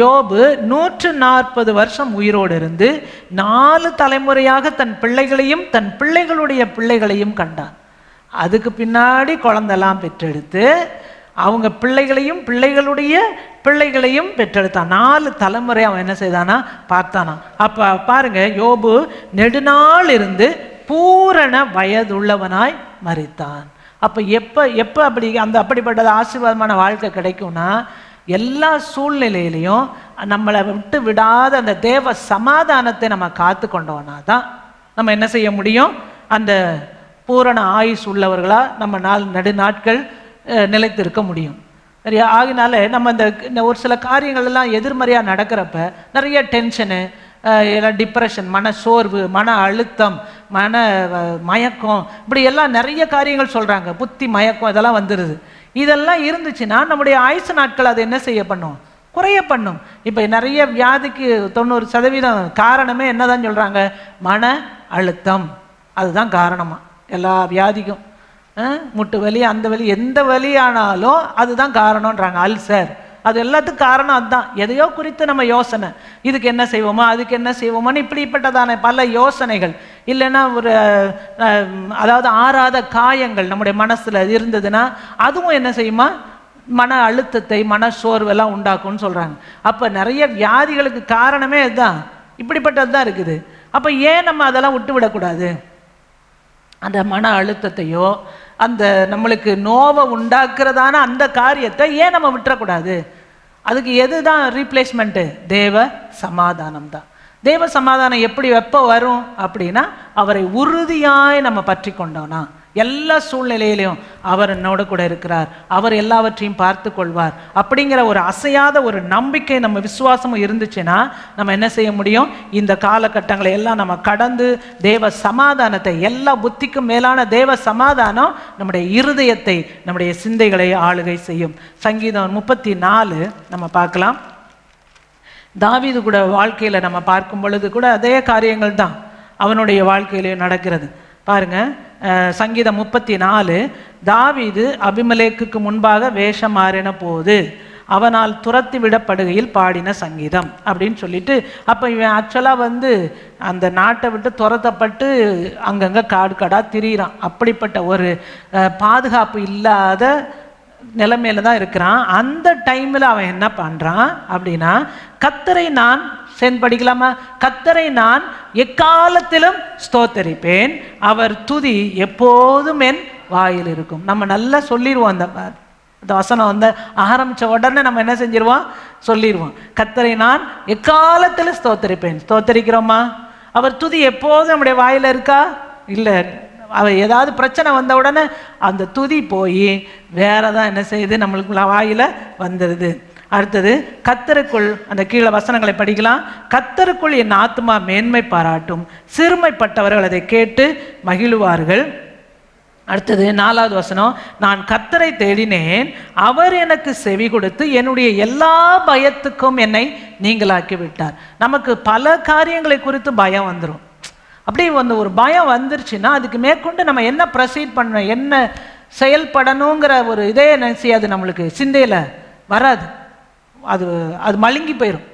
யோபு 140 வருஷம் உயிரோடு இருந்து 4 தலைமுறையாக தன் பிள்ளைகளையும் தன் பிள்ளைகளுடைய பிள்ளைகளையும் கண்டான். அதுக்கு பின்னாடி குழந்தெல்லாம் பெற்றெடுத்து அவங்க பிள்ளைகளையும் பிள்ளைகளுடைய பிள்ளைகளையும் பெற்றெடுத்தான். 4 தலைமுறை அவன் என்ன செய்தானா, பார்த்தானா. அப்போ பாருங்க, யோபு நெடுநாள் இருந்து பூரண வயதுள்ளவனாய் மரித்தான். அப்போ எப்போ அப்படிப்பட்ட ஆசீர்வாதமான வாழ்க்கை கிடைக்கும்னா, எல்லா சூழ்நிலையிலையும் நம்மளை விட்டு விடாத அந்த தேவ சமாதானத்தை நம்ம காத்து கொண்டோம்னா தான் நம்ம என்ன செய்ய முடியும், அந்த பூரண ஆயுஸ் உள்ளவர்களாக நம்ம நெடுநாட்கள் நிலைத்திருக்க முடியும். சரியா? ஆகினால நம்ம இந்த ஒரு சில காரியங்கள் எல்லாம் எதிர்மறையாக நடக்கிறப்ப நிறைய டென்ஷனு, டிப்ரெஷன், மன சோர்வு, மன அழுத்தம், மன மயக்கம், இப்படி எல்லாம் நிறைய காரியங்கள் சொல்கிறாங்க. புத்தி மயக்கம் இதெல்லாம் வந்துடுது. இதெல்லாம் இருந்துச்சுன்னா நம்முடைய ஆயுசு நாட்கள் அதை என்ன செய்ய பண்ணும், குறைய பண்ணும். இப்போ நிறைய வியாதிக்கு 90% காரணமே என்னதான் சொல்கிறாங்க, மன அழுத்தம். அதுதான் காரணமா எல்லா வியாதிக்கும். முட்டு வலி, அந்த வலி, எந்த வலி ஆனாலும் அதுதான் காரணம்ன்றாங்க. அல்சர், அது எல்லாத்துக்கும் காரணம் அதுதான். எதையோ குறித்து நம்ம யோசனை, இதுக்கு என்ன செய்வோமா அதுக்கு என்ன செய்வோமான்னு இப்படிப்பட்டதான பல யோசனைகள், இல்லைன்னா ஒரு அதாவது ஆறாத காயங்கள் நம்முடைய மனசில் இருந்ததுன்னா அதுவும் என்ன செய்யுமா, மன அழுத்தத்தை மன சோர்வெல்லாம் உண்டாக்கும்னு சொல்கிறாங்க. அப்போ நிறைய வியாதிகளுக்கு காரணமே அதுதான், இப்படிப்பட்டது தான் இருக்குது. அப்போ ஏன் நம்ம அதெல்லாம் விட்டு விடக்கூடாது? அந்த மன அழுத்தத்தையோ அந்த நம்மளுக்கு நோவை உண்டாக்குறதான அந்த காரியத்தை ஏன் நம்ம விட்டுறக்கூடாது? அதுக்கு எது தான் ரீப்ளேஸ்மெண்ட்டு? தேவ சமாதானம் தான். தேவ சமாதானம் எப்போ வரும் அப்படின்னா, அவரை உறுதியாய் நம்ம பற்றி கொண்டோம்னா எல்லா சூழ்நிலையிலையும் அவர் என்னோட கூட இருக்கிறார், அவர் எல்லாவற்றையும் பார்த்து கொள்வார் அப்படிங்கிற ஒரு அசையாத ஒரு நம்பிக்கை நம்ம விசுவாசமும் இருந்துச்சுன்னா நம்ம என்ன செய்ய முடியும், இந்த காலகட்டங்களை எல்லாம் நம்ம கடந்து தேவ சமாதானத்தை, எல்லா புத்திக்கும் மேலான தேவ சமாதானம் நம்முடைய இருதயத்தை, நம்முடைய சிந்தைகளை ஆளுகை செய்யும். சங்கீதம் 34 நம்ம பார்க்கலாம். தாவீது கூட வாழ்க்கையில் நம்ம பார்க்கும் பொழுது கூட அதே காரியங்கள் தான் அவனுடைய வாழ்க்கையிலேயும் நடக்கிறது. பாருங்க, சங்கீதம் 34, தாவீது அபிமெலேக்குக்கு முன்பாக வேஷம் மாறின போது அவனால் துரத்தி விடப்படுகையில் பாடின சங்கீதம் அப்படின்னு சொல்லிட்டு, அப்போ இவன் ஆக்சுவலாக அந்த நாட்டை விட்டு துரத்தப்பட்டு அங்கங்கே காடு காடாக திரியிறான். அப்படிப்பட்ட ஒரு பாதுகாப்பு இல்லாத நிலைமையில தான் இருக்கிறான். அந்த டைமில் அவன் என்ன பண்ணுறான் அப்படின்னா, கர்த்தரை நான் படிக்கலாமா, கர்த்தரை நான் எக்காலத்திலும் ஸ்தோத்தரிப்பேன், அவர் துதி எப்போதும் என் வாயில் இருக்கும். நம்ம நல்லா சொல்லிடுவோம். அந்த வசனம் ஆரம்பித்த உடனே நம்ம என்ன செஞ்சிருவோம், சொல்லிடுவோம். கர்த்தரை நான் எக்காலத்திலும் ஸ்தோத்தரிப்பேன். ஸ்தோத்தரிக்கிறோமா? அவர் துதி எப்போதும் நம்முடைய வாயில் இருக்கா? இல்லை. அவள் ஏதாவது பிரச்சனை வந்த உடனே அந்த துதி போய் வேற தான் என்ன செய்யுது, நம்மளுக்கு வாயில் வந்துடுது. அடுத்தது, கர்த்தருக்குள், அந்த கீழே வசனங்களை படிக்கலாம். கர்த்தருக்குள் என் ஆத்துமா மேன்மை பாராட்டும், சிறுமைப்பட்டவர்கள் அதை கேட்டு மகிழுவார்கள். அடுத்தது 4வது வசனம், நான் கர்த்தரை தேடினேன், அவர் எனக்கு செவி கொடுத்து என்னுடைய எல்லா பயத்துக்கும் என்னை நீங்களாக்கி விட்டார். நமக்கு பல காரியங்களை குறித்து பயம் வந்துடும். அப்படி ஒரு பயம் வந்துருச்சுன்னா அதுக்கு மேற்கொண்டு நம்ம என்ன ப்ரொசீட் பண்ணணும், என்ன செயல்படணுங்கிற ஒரு இதே நினைச்சியாது நம்மளுக்கு சிந்தையில் வராது. அது மழுங்கி போயிடும்.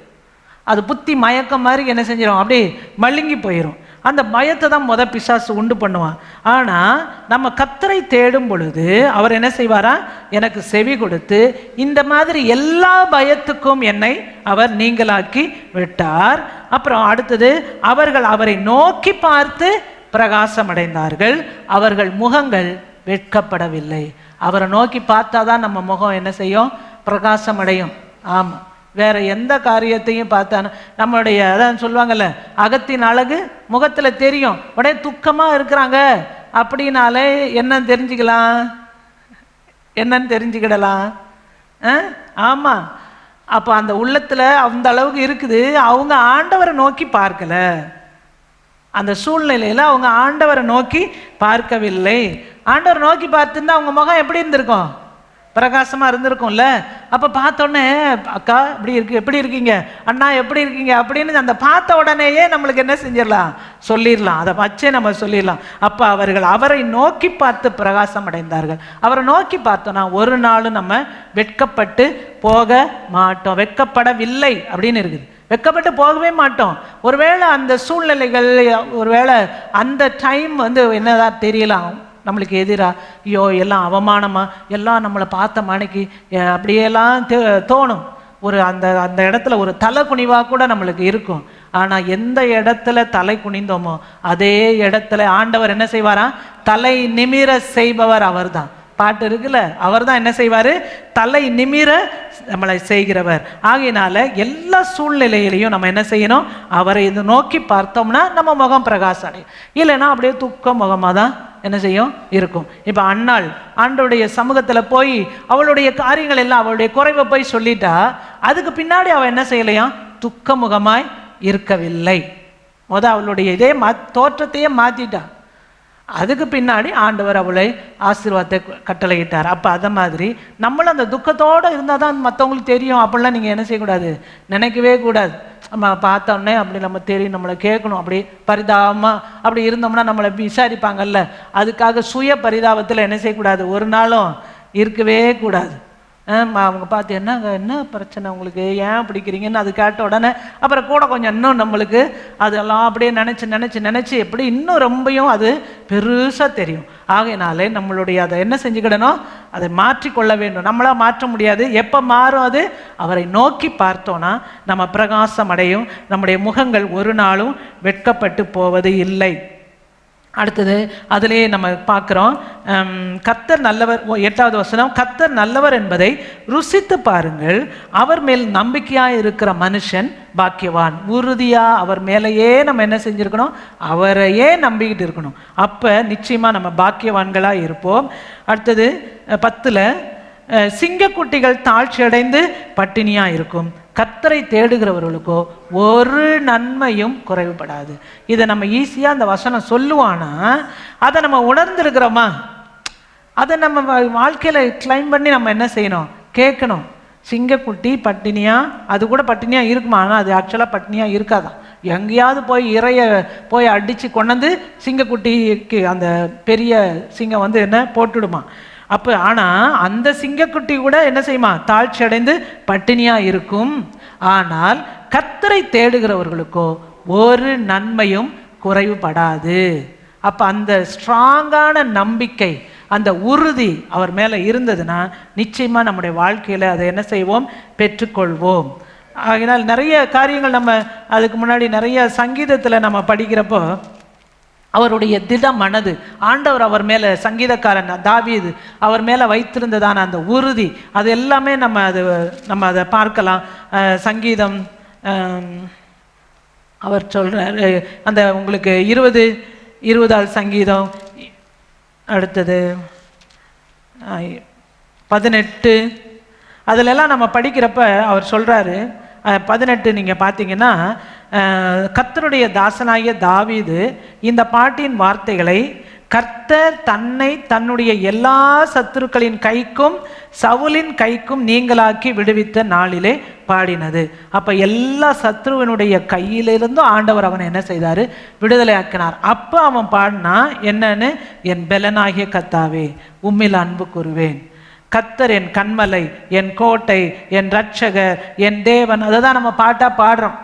அது புத்தி மயக்கம் மாதிரி என்ன செஞ்சிடும், அப்படியே மழுங்கி போயிடும். அந்த பயத்தை தான் பிசாசு உண்டு பண்ணுவான். ஆனால் நம்ம கர்த்தரை தேடும் பொழுது அவர் என்ன செய்வாரா? எனக்கு செவி கொடுத்து இந்த மாதிரி எல்லா பயத்துக்கும் என்னை அவர் நீங்களாக்கி விட்டார். அப்புறம் அடுத்தது, அவர்கள் அவரை நோக்கி பார்த்து பிரகாசம் அடைந்தார்கள், அவர்கள் முகங்கள் வெட்கப்படவில்லை. அவரை நோக்கி பார்த்தா தான் நம்ம முகம் என்ன செய்யும்? பிரகாசம் அடையும். ஆமாம், வேற எந்த காரியத்தையும் பார்த்தா நம்மளுடைய அதான் சொல்லுவாங்கல்ல, அகத்தின் அழகு முகத்தில் தெரியும். உடனே துக்கமாக இருக்கிறாங்க அப்படின்னாலே என்னன்னு தெரிஞ்சுக்கலாம், என்னன்னு தெரிஞ்சுக்கிடலாம். ஆமாம், அப்போ அந்த உள்ளத்தில் அந்த அளவுக்கு இருக்குது. அவங்க ஆண்டவரை நோக்கி பார்க்கல, அந்த சூழ்நிலையில் அவங்க ஆண்டவரை நோக்கி பார்க்கவில்லை. ஆண்டவரை நோக்கி பார்த்துருந்தா அவங்க முகம் எப்படி இருந்திருக்கும்? பிரகாசமாக இருந்திருக்கும்ல. அப்போ பார்த்தோன்னே, அக்கா இப்படி இருக்கு, எப்படி இருக்கீங்க, அண்ணா எப்படி இருக்கீங்க அப்படின்னு அந்த பார்த்த உடனேயே நம்மளுக்கு என்ன செஞ்சிடலாம்? சொல்லிடலாம், அதை வச்சே நம்ம சொல்லிடலாம். அப்போ அவர்கள் அவரை நோக்கி பார்த்து பிரகாசம் அடைந்தார்கள். அவரை நோக்கி பார்த்தோன்னா ஒரு நாளும் நம்ம வெட்கப்பட்டு போக மாட்டோம். வெட்கப்படவில்லை அப்படின்னு இருக்குது, வெட்கப்பட்டு போகவே மாட்டோம். ஒருவேளை அந்த சூழ்நிலைகள், ஒருவேளை அந்த டைம் என்னதான் தெரியலாம் நம்மளுக்கு எதிராக, ஐயோ எல்லாம் அவமானமா, எல்லாம் நம்மளை பார்த்த மணிக்கு அப்படியெல்லாம் தோணும். ஒரு அந்த அந்த இடத்துல ஒரு தலை குனிவாக கூட நம்மளுக்கு இருக்கும். ஆனால் எந்த இடத்துல தலை குனிந்தோமோ அதே இடத்துல ஆண்டவர் என்ன செய்வாரா? தலை நிமிர செய்பவர் அவர் தான். பாட்டு இருக்குல்ல, அவர் தான் என்ன செய்வார்? தலை நிமிர நம்மளை செய்கிறவர். ஆகையினால எல்லா சூழ்நிலையிலையும் நம்ம என்ன செய்யணும்? அவரை இது நோக்கி பார்த்தோம்னா நம்ம முகம் பிரகாசம் அடையும். இல்லைன்னா அப்படியே துக்க முகமாக தான் என்ன செய்யும்? இருக்கும். இப்போ அன்னாள் ஆண்டவருடைய சமூகத்தில் போய் அவளுடைய காரியங்கள் எல்லாம், அவளுடைய குறைவை போய் சொல்லிட்டா, அதுக்கு பின்னாடி அவள் என்ன செய்யலையாம்? துக்க முகமாய் இருக்கவில்லை. அவளுடைய இதே தோற்றத்தையே மாற்றிட்டா. அதுக்கு பின்னாடி ஆண்டவர் அவளை ஆசீர்வாதத்தை கட்டளையிட்டார். அப்போ அதை மாதிரி நம்மளும் அந்த துக்கத்தோடு இருந்தால் தான் மற்றவங்களுக்கு தெரியும் அப்படிலாம் நீங்கள் என்ன செய்யக்கூடாது? நினைக்கவே கூடாது. நம்ம பார்த்தோன்னே அப்படி நம்ம தெரியும், நம்மளை கேட்கணும். அப்படி பரிதாபமாக அப்படி இருந்தோம்னா நம்மளை விசாரிப்பாங்கல்ல, அதுக்காக சுய பரிதாபத்தில் என்ன செய்யக்கூடாது? ஒரு நாளும் இருக்கவே கூடாது. அவங்க பார்த்து என்ன பிரச்சனை உங்களுக்கு, ஏன் பிடிக்கிறீங்கன்னு அது கேட்ட உடனே அப்புறம் கூட கொஞ்சம் இன்னும் நம்மளுக்கு அதெல்லாம் அப்படியே நினச்சி எப்படி இன்னும் ரொம்பவும் அது பெருசாக தெரியும். ஆகையினாலே நம்மளுடைய அதை என்ன செஞ்சுக்கிடணும்? அதை மாற்றிக்கொள்ள வேண்டும். நம்மளாக மாற்ற முடியாது. எப்போ மாறும் அது? அவரை நோக்கி பார்த்தோன்னா நம்ம பிரகாசம் அடையும். நம்முடைய முகங்கள் ஒரு நாளும் வெட்கப்பட்டு போவது இல்லை. அடுத்தது அதிலே நம்ம பார்க்குறோம், கர்த்தர் நல்லவர். 8வது வசனம், கர்த்தர் நல்லவர் என்பதை ருசித்து பாருங்கள், அவர் மேல் நம்பிக்கையாக இருக்கிற மனுஷன் பாக்கியவான். உறுதியாக அவர் மேலேயே நம்ம என்ன செஞ்சுருக்கணும்? அவரையே நம்பிக்கிட்டு இருக்கணும். அப்போ நிச்சயமாக நம்ம பாக்கியவான்களாக இருப்போம். அடுத்தது 10ல், சிங்கக்குட்டிகள் தாழ்ச்சி அடைந்து பட்டினியாக இருக்கும், கர்த்தரை தேடுகிறவர்களுக்கோ ஒரு நன்மையும் குறைவுபடாது. இதை நம்ம ஈஸியாக அந்த வசனம் சொல்லுவானா, அதை நம்ம உணர்ந்துருக்கிறோமா? அதை நம்ம வாழ்க்கையில் கிளைம் பண்ணி நம்ம என்ன செய்யணும்? கேட்கணும். சிங்கக்குட்டி பட்டினியாக, அது கூட பட்டினியாக இருக்குமா? ஆனால் அது ஆக்சுவலாக பட்டினியாக இருக்காதான். எங்கேயாவது போய் இறைய போய் அடித்து கொண்டாந்து சிங்கக்குட்டிக்கு அந்த பெரிய சிங்கம் என்ன போட்டுடுமா? அப்போ ஆனால் அந்த சிங்கக்குட்டி கூட என்ன செய்யுமா? தாழ்ச்சி அடைந்து பட்டினியாக இருக்கும். ஆனால் கர்த்தரை தேடுகிறவர்களுக்கோ ஒரு நன்மையும் குறைவுபடாது. அப்போ அந்த ஸ்ட்ராங்கான நம்பிக்கை, அந்த உறுதி அவர் மேலே இருந்ததுன்னா நிச்சயமாக நம்முடைய வாழ்க்கையில் அதை என்ன செய்வோம்? பெற்றுக்கொள்வோம். ஆகினால் நிறைய காரியங்கள் நம்ம அதுக்கு முன்னாடி நிறைய சங்கீதத்தில் நம்ம படிக்கிறப்போ அவருடைய திட மனது, ஆண்டவர் அவர் மேலே, சங்கீதக்காரன் தாவீது அவர் மேலே வைத்திருந்ததான அந்த உறுதி, அது எல்லாமே நம்ம அதை பார்க்கலாம். சங்கீதம் அவர் சொல்கிறார், அந்த உங்களுக்கு 20வது சங்கீதம், அடுத்தது 18, அதிலெல்லாம் நம்ம படிக்கிறப்ப அவர் சொல்கிறாரு, 18 நீங்கள் பார்த்தீங்கன்னா, கர்த்தருடைய தாசனாகிய தாவீது இந்த பாட்டின் வார்த்தைகளை கர்த்தர் தன்னை தன்னுடைய எல்லா சத்துருக்களின் கைக்கும் சவுலின் கைக்கும் நீங்களாக்கி விடுவித்த நாளிலே பாடினது. அப்போ எல்லா சத்ருவனுடைய கையிலிருந்தும் ஆண்டவர் அவனை என்ன செய்தார்? விடுதலை ஆக்கினார். அப்போ அவன் பாடினா என்னன்னு, என் பெலனாகிய கர்த்தாவே உம்மில் அன்பு கூறுவேன், கர்த்தர் என் கண்மலை, என் கோட்டை, என் ரட்சகர், என் தேவன். அதை தான் நம்ம பாட்டாக பாடுறோம்.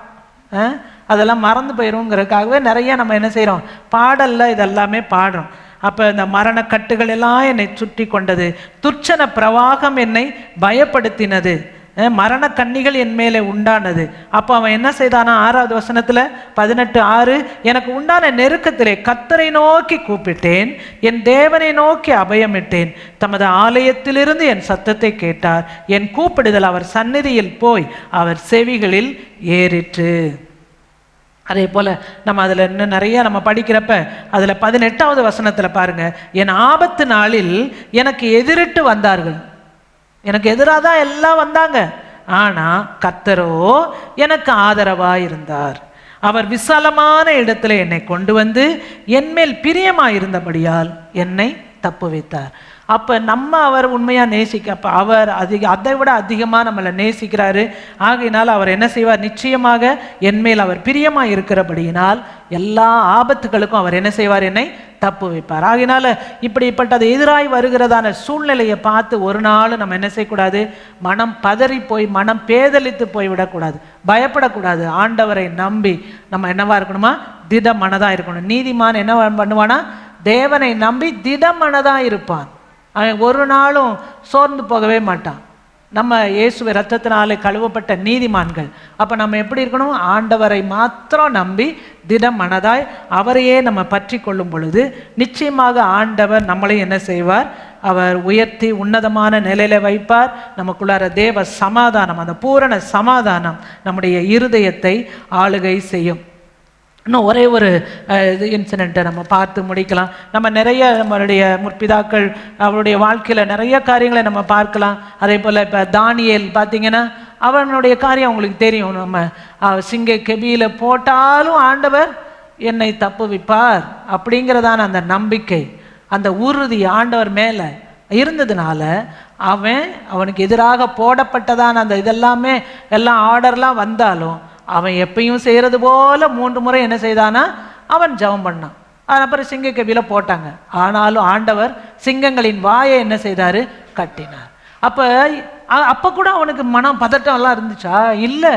அதெல்லாம் மறந்து போயிடும்ங்கிறதுக்காகவே நிறைய நம்ம என்ன செய்கிறோம், பாடலில் இதெல்லாமே பாடுறோம். அப்போ இந்த மரணக்கட்டுகள் எல்லாம் என்னை சுற்றி கொண்டது, துர்ச்சன பிரவாகம் என்னை பயப்படுத்தினது, மரண கண்ணிகள் என் மேலே உண்டானது. அப்போ அவன் என்ன செய்தானா, 6வது வசனத்தில் 18:6, எனக்கு உண்டான நெருக்கத்திலே கர்த்தரை நோக்கி கூப்பிட்டேன், என் தேவனை நோக்கி அபயமிட்டேன், தமது ஆலயத்திலிருந்து என் சத்தத்தை கேட்டார், என் கூப்பிடுதல் அவர் சந்நிதியில் போய் அவர் செவிகளில் ஏறிற்று. அதே போல் நம்ம அதில் இன்னும் நிறைய நம்ம படிக்கிறப்ப அதில் 18வது வசனத்தில் பாருங்க, என் ஆபத்து நாளில் எனக்கு எதிரிட்டு வந்தார்கள். எனக்கு எதிராக தான் எல்லாம் வந்தாங்க, ஆனால் கர்த்தரோ எனக்கு ஆதரவாக இருந்தார். அவர் விசாலமான இடத்துல என்னை கொண்டு வந்து என்மேல் பிரியமாக இருந்தபடியால் என்னை தப்பு வைத்தார். அப்போ நம்ம அவர் உண்மையாக நேசிக்க, அப்போ அவர் அதை விட அதிகமாக நம்மளை நேசிக்கிறாரு. ஆகையினால் அவர் என்ன செய்வார், நிச்சயமாக என்மேல் அவர் பிரியமாக இருக்கிறபடியினால் எல்லா ஆபத்துகளுக்கும் அவர் என்ன செய்வார், என்னை தப்பு வைப்பார். ஆகையினால இப்படிப்பட்டது எதிராய் வருகிறதான சூழ்நிலையை பார்த்து ஒரு நாள் நம்ம என்ன செய்யக்கூடாது, மனம் பதறி போய் மனம் பேதலித்து போய் விடக்கூடாது, பயப்படக்கூடாது. ஆண்டவரை நம்பி நம்ம என்னவா இருக்கணுமா, திட மனதாக இருக்கணும். நீதிமான் என்ன பண்ணுவானா, தேவனை நம்பி திட மனதாக இருப்பான். அவன் ஒரு நாளும் சோர்ந்து போகவே மாட்டான். நம்ம இயேசுவை இரத்தத்தினாலே கழுவப்பட்ட நீதிமான்கள். அப்போ நம்ம எப்படி இருக்கணும், ஆண்டவரை மாத்திரம் நம்பி திட மனதாய் அவரையே நம்ம பற்றி கொள்ளும் பொழுது நிச்சயமாக ஆண்டவர் நம்மளை என்ன செய்வார், அவர் உயர்த்தி உன்னதமான நிலையில வைப்பார். நமக்குள்ளார தேவ சமாதானம், அந்த பூரண சமாதானம் நம்முடைய இருதயத்தை ஆளுகை செய்யும். இன்னும் ஒரே ஒரு இன்சிடெண்ட்டை நம்ம பார்த்து முடிக்கலாம். நம்ம நிறைய நம்மளுடைய முற்பிதாக்கள் அவருடைய வாழ்க்கையில் நிறைய காரியங்களை நம்ம பார்க்கலாம். அதே போல் இப்போ தானியேல் பார்த்தீங்கன்னா அவனுடைய காரியம் உங்களுக்கு தெரியும். நம்ம சிங்க கெபியில் போட்டாலும் ஆண்டவர் என்னை தப்புவிப்பார் அப்படிங்கிறதான அந்த நம்பிக்கை, அந்த உறுதி ஆண்டவர் மேலே இருந்ததுனால அவனுக்கு எதிராக போடப்பட்டதான அந்த இதெல்லாமே எல்லாம் ஆர்டர்லாம் வந்தாலும் அவன் எப்பயும் செய்கிறது போல 3 முறை என்ன செய்தானா, அவன் ஜெபம் பண்ணான். அப்புறம் சிங்க கெபியில் போட்டாங்க. ஆனாலும் ஆண்டவர் சிங்கங்களின் வாயை என்ன செய்தார், கட்டினார். அப்போ கூட அவனுக்கு மனம் பதட்டம் எல்லாம் இருந்துச்சா? இல்லை,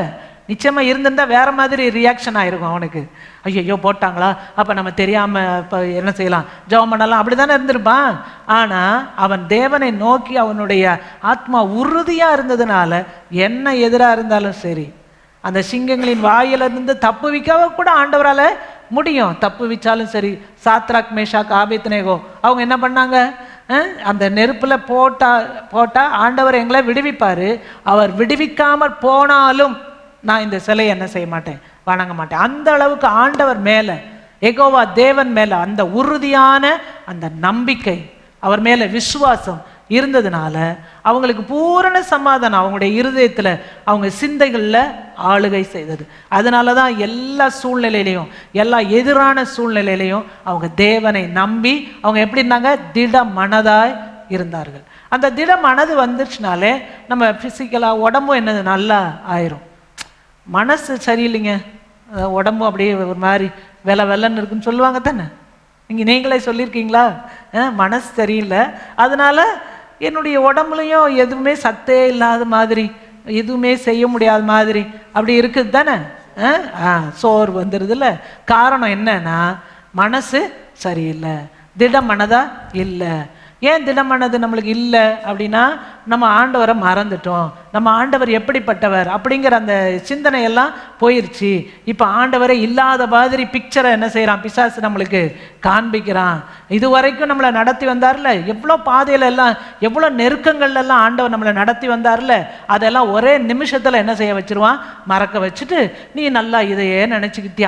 நிச்சயமாக இருந்திருந்தா வேற மாதிரி ரியாக்ஷன் ஆயிருக்கும் அவனுக்கு. ஐயோ போட்டாங்களா, அப்போ நம்ம தெரியாமல் இப்போ என்ன செய்யலாம், ஜெபம் பண்ணலாம், அப்படி தானே இருந்திருப்பான். ஆனால் அவன் தேவனை நோக்கி அவனுடைய ஆத்மா உறுதியாக இருந்ததுனால என்ன எதிராக இருந்தாலும் சரி, அந்த சிங்கங்களின் வாயிலிருந்து தப்பு வைக்க கூட ஆண்டவரால் முடியும். தப்பு வச்சாலும் சரி, சாத்ராக் மேஷாக் ஆபேத்நேகோ அவங்க என்ன பண்ணாங்க, அந்த நெருப்பில் போட்டா ஆண்டவர் எங்களை விடுவிப்பார். அவர் விடுவிக்காமல் போனாலும் நான் இந்த சிலையை என்ன செய்ய மாட்டேன், வணங்க மாட்டேன். அந்த அளவுக்கு ஆண்டவர் மேலே, யெகோவா தேவன் மேலே அந்த உறுதியான அந்த நம்பிக்கை, அவர் மேலே விசுவாசம் இருந்ததுனால அவங்களுக்கு பூரண சமாதானம் அவங்களுடைய இருதயத்தில், அவங்க சிந்தைகளில் ஆளுகை செய்தது. அதனால தான் எல்லா சூழ்நிலையிலையும், எல்லா எதிரான சூழ்நிலையிலையும் அவங்க தேவனை நம்பி அவங்க எப்படி இருந்தாங்க, திட மனதாய் இருந்தார்கள். அந்த திட மனது வந்துச்சுனாலே நம்ம ஃபிசிக்கலாக உடம்பும் என்னது நல்லா ஆயிரும். மனசு சரியில்லைங்க, உடம்பும் அப்படியே ஒரு மாதிரி வெள்ளன்னு இருக்குன்னு சொல்லுவாங்க தானே, நீங்களே சொல்லியிருக்கீங்களா, மனசு சரியில்லை, அதனால என்னுடைய உடம்புலையும் எதுவுமே சத்தே இல்லாத மாதிரி, எதுவுமே செய்ய முடியாத மாதிரி அப்படி இருக்குது தானே, சோறு வந்துடுதுல்ல. காரணம் என்னன்னா மனசு சரியில்லை, திட மனதா இல்லை. ஏன் திடமானது நம்மளுக்கு இல்லை அப்படின்னா, நம்ம ஆண்டவரை மறந்துட்டோம். நம்ம ஆண்டவர் எப்படிப்பட்டவர் அப்படிங்கிற அந்த சிந்தனையெல்லாம் போயிடுச்சு. இப்போ ஆண்டவரை இல்லாத மாதிரி பிக்சரை என்ன செய்கிறான், பிசாசு நம்மளுக்கு காண்பிக்கிறான். இது வரைக்கும் நம்மளை நடத்தி வந்தார்ல, எவ்வளோ பாதையில எல்லாம் எவ்வளோ நெருக்கங்கள்லாம் ஆண்டவர் நம்மளை நடத்தி வந்தார்ல, அதெல்லாம் ஒரே நிமிஷத்தில் என்ன செய்ய வச்சிருவான், மறக்க வச்சுட்டு நீ நல்லா இதையே நினச்சிக்கிட்டு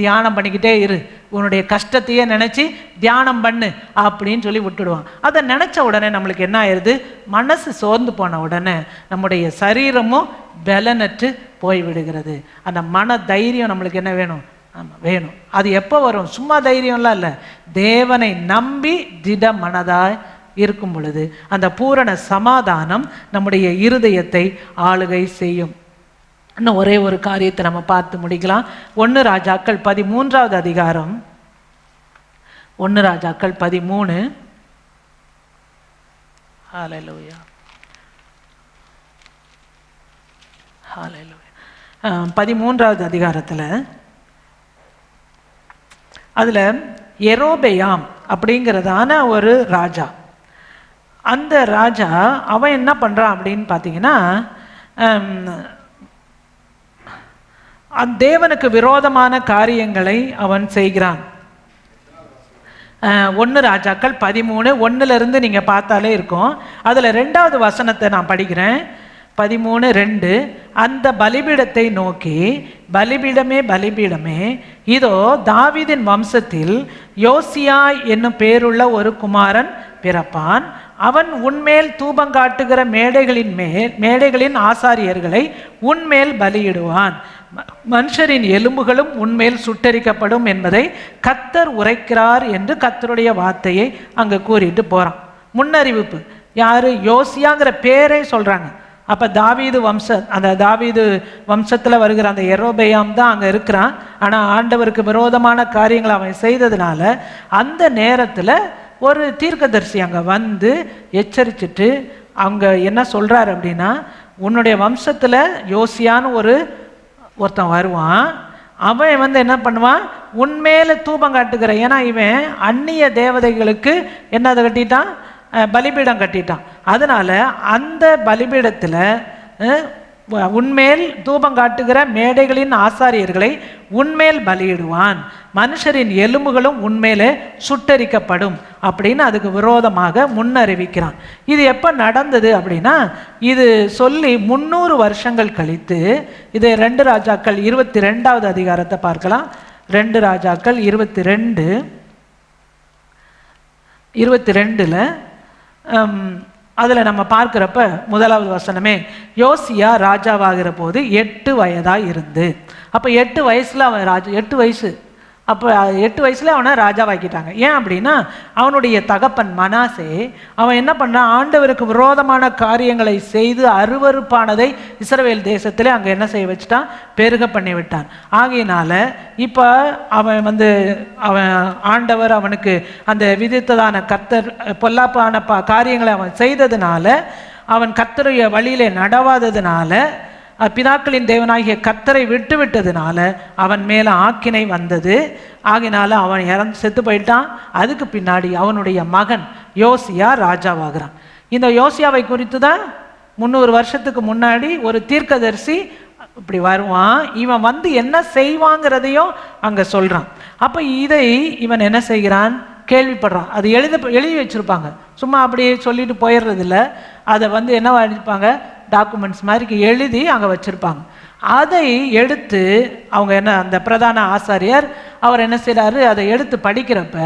தியானம் பண்ணிக்கிட்டே இரு, உன்னுடைய கஷ்டத்தையே நினச்சி தியானம் பண்ணு அப்படின்னு சொல்லி விட்டுடுவான். அதை நினச்ச உடனே நம்மளுக்கு என்ன ஆயிடுது, மனசு சோர்ந்து போன உடனே நம்முடைய சரீரமும் பலனற்று போய்விடுகிறது. அந்த மன தைரியம் நம்மளுக்கு என்ன வேணும், வேணும். அது எப்போ வரும், சும்மா தைரியம்லாம் இல்லை, தேவனை நம்பி திட மனதாய் இருக்கும் பொழுது அந்த பூரண சமாதானம் நம்முடைய இருதயத்தை ஆளுகை செய்யும். இன்னும் ஒரே ஒரு காரியத்தை நம்ம பார்த்து முடிக்கலாம். 1 ராஜாக்கள் 13வது அதிகாரம், 1 ராஜாக்கள் 13. ஹல்லேலூயா, ஹல்லேலூயா. 13வது அதிகாரத்தில் அதில் யெரொபெயாம் அப்படிங்கிறதான ஒரு ராஜா. அந்த ராஜா அவன் என்ன பண்ணுறான் அப்படின்னு பார்த்தீங்கன்னா, தேவனுக்கு விரோதமான காரியங்களை அவன் செய்கிறான். 1 ராஜாக்கள் 13:1 நீங்கள் பார்த்தாலே இருக்கும். அதில் 2வது வசனத்தை நான் படிக்கிறேன். 13:2. அந்த பலிபீடத்தை நோக்கி, பலிபீடமே பலிபீடமே, இதோ தாவீதின் வம்சத்தில் யோசியா என்னும் பேருள்ள ஒரு குமாரன் பிறப்பான். அவன் உன்மேல் தூபங்காட்டுகிற மேடைகளின் ஆசாரியர்களை உன்மேல் பலியிடுவான். மனுஷரின் எலும்புகளும் உன்மேல் சுட்டரிக்கப்படும் என்பதை கர்த்தர் உரைக்கிறார் என்று கர்த்தருடைய வார்த்தையை அங்கே கூறிட்டு போகிறான். முன்னறிவிப்பு. யாரு? யோசியாங்கிற பேரே சொல்கிறாங்க. அப்போ அந்த தாவீது வம்சத்தில் வருகிற அந்த யெரொபெயாம் தான் அங்கே இருக்கிறான். ஆனால் ஆண்டவருக்கு விரோதமான காரியங்களை அவன் செய்ததுனால அந்த நேரத்தில் ஒரு தீர்க்கதரிசி அங்கே வந்து எச்சரிச்சுட்டு அவங்க என்ன சொல்கிறார் அப்படின்னா, உன்னுடைய வம்சத்தில் யோசியான்னு ஒருத்தன் வருவான். அவன் வந்து என்ன பண்ணுவான், உன்மேல தூபம் காட்டுகிற, ஏன்னா இவன் அந்நிய தேவதைகளுக்கு என்னதை கட்டிட்டான், பலிபீடம் கட்டிட்டான். அதனால அந்த பலிபீடத்தில் உன்மேல் தூபம் காட்டுகிற மேடைகளின் ஆசாரியர்களை உன்மேல் பலியிடுவான். மனுஷரின் எலும்புகளும் உன்மேலே சுட்டரிக்கப்படும் அப்படின்னு அதுக்கு விரோதமாக முன்னறிவிக்கிறான். இது எப்போ நடந்தது அப்படின்னா, இது சொல்லி 300 வருஷங்கள் கழித்து, இது 2 ராஜாக்கள் 22வது அதிகாரத்தை பார்க்கலாம். 2 ராஜாக்கள் 22:22 அதில் நம்ம பார்க்குறப்ப 1வது வசனமே, யோசியா ராஜாவாகிற போது 8 வயதாக இருந்து. அப்போ 8 வயசில் அவன் 8 வயசு. அப்போ 8 வயசுல அவனை ராஜாவாக்கிட்டாங்க. ஏன் அப்படின்னா, அவனுடைய தகப்பன் மனாசே அவன் என்ன பண்ணான், ஆண்டவருக்கு விரோதமான காரியங்களை செய்து அருவருப்பானதை இஸ்ரவேல் தேசத்திலே அங்கே என்ன செய்ய வச்சுட்டான், பெருக பண்ணி விட்டான். ஆகையினால இப்போ அவன் ஆண்டவர் அவனுக்கு அந்த விதித்ததான கர்த்தர் பொல்லாப்பான காரியங்களை அவன் செய்ததுனால, அவன் கர்த்தருடைய வழியிலே நடவாததுனால, பிதாக்களின் தேவனாகிய கர்த்தரை விட்டு விட்டதுனால அவன் மேலே ஆக்கினை வந்தது. ஆகினால அவன் செத்து போயிட்டான். அதுக்கு பின்னாடி அவனுடைய மகன் யோசியா ராஜாவாகிறான். இந்த யோசியாவை குறித்து தான் 300 வருஷத்துக்கு முன்னாடி ஒரு தீர்க்கதரிசி இப்படி வருவான். இவன் வந்து என்ன செய்வாங்கிறதையும் அங்கே சொல்கிறான். அப்போ இதை இவன் என்ன செய்கிறான், கேள்விப்படுறான். அது எழுதி வச்சுருப்பாங்க, சும்மா அப்படியே சொல்லிட்டு போயிடுறதில்ல. அதை வந்து என்ன அடிப்பாங்க, டாக்குமெண்ட்ஸ் மாதிரி எழுதி அங்கே வச்சுருப்பாங்க. அதை எடுத்து அவங்க அந்த பிரதான ஆசாரியர் அவர் என்ன செய்கிறாரு, அதை எடுத்து படிக்கிறப்ப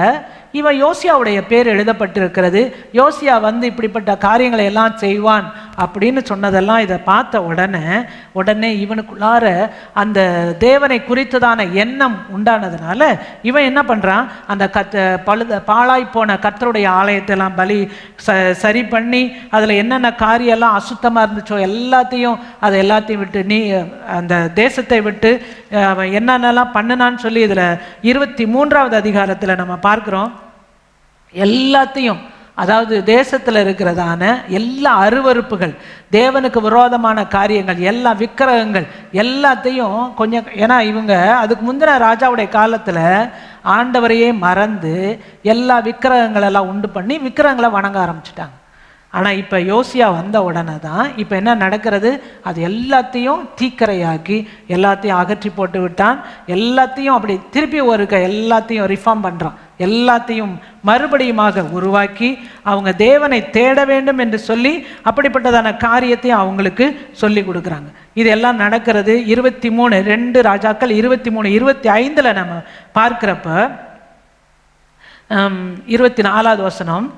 இவன் யோசியாவுடைய பேர் எழுதப்பட்டிருக்கிறது. யோசியா வந்து இப்படிப்பட்ட காரியங்களை எல்லாம் செய்வான் அப்படின்னு சொன்னதெல்லாம் இதை பார்த்த உடனே இவனுக்குள்ளார அந்த தேவனை குறித்ததான எண்ணம் உண்டானதுனால இவன் என்ன பண்ணுறான், அந்த பாழாய் போன கர்த்தருடைய ஆலயத்தெல்லாம் சரி பண்ணி அதில் என்னென்ன காரியெல்லாம் அசுத்தமாக இருந்துச்சோ எல்லாத்தையும் விட்டு நீ அந்த தேசத்தை விட்டு அவன் என்னென்னலாம் பண்ணுனான்னு சொல்லி இதில் 23வது அதிகாரத்தில் நம்ம பார்க்குறோம். எல்லாத்தையும், அதாவது தேசத்தில் இருக்கிறதான எல்லா அருவருப்புகள், தேவனுக்கு விரோதமான காரியங்கள், எல்லா விக்கிரகங்கள் எல்லாத்தையும் கொஞ்சம், ஏன்னா இவங்க அதுக்கு முந்தின ராஜாவுடைய காலத்தில் ஆண்டவரையே மறந்து எல்லா விக்கிரகங்களெல்லாம் உண்டு பண்ணி விக்கிரகங்களை வணங்க ஆரம்பிச்சிட்டாங்க. ஆனால் இப்போ யோசியா வந்த உடனே தான் இப்போ என்ன நடக்கிறது, அது எல்லாத்தையும் தீக்கரையாக்கி எல்லாத்தையும் அகற்றி போட்டு விட்டான். எல்லாத்தையும் அப்படி திருப்பி எல்லாத்தையும் ரிஃபார்ம் பண்ணுறான். எல்லாத்தையும் மறுபடியுமாக உருவாக்கி அவங்க தேவனை தேட வேண்டும் என்று சொல்லி அப்படிப்பட்டதான காரியத்தையும் அவங்களுக்கு சொல்லி கொடுக்குறாங்க. இது எல்லாம் நடக்கிறது 2 ராஜாக்கள் 23:25 நம்ம பார்க்குறப்ப 24வது வசனம்,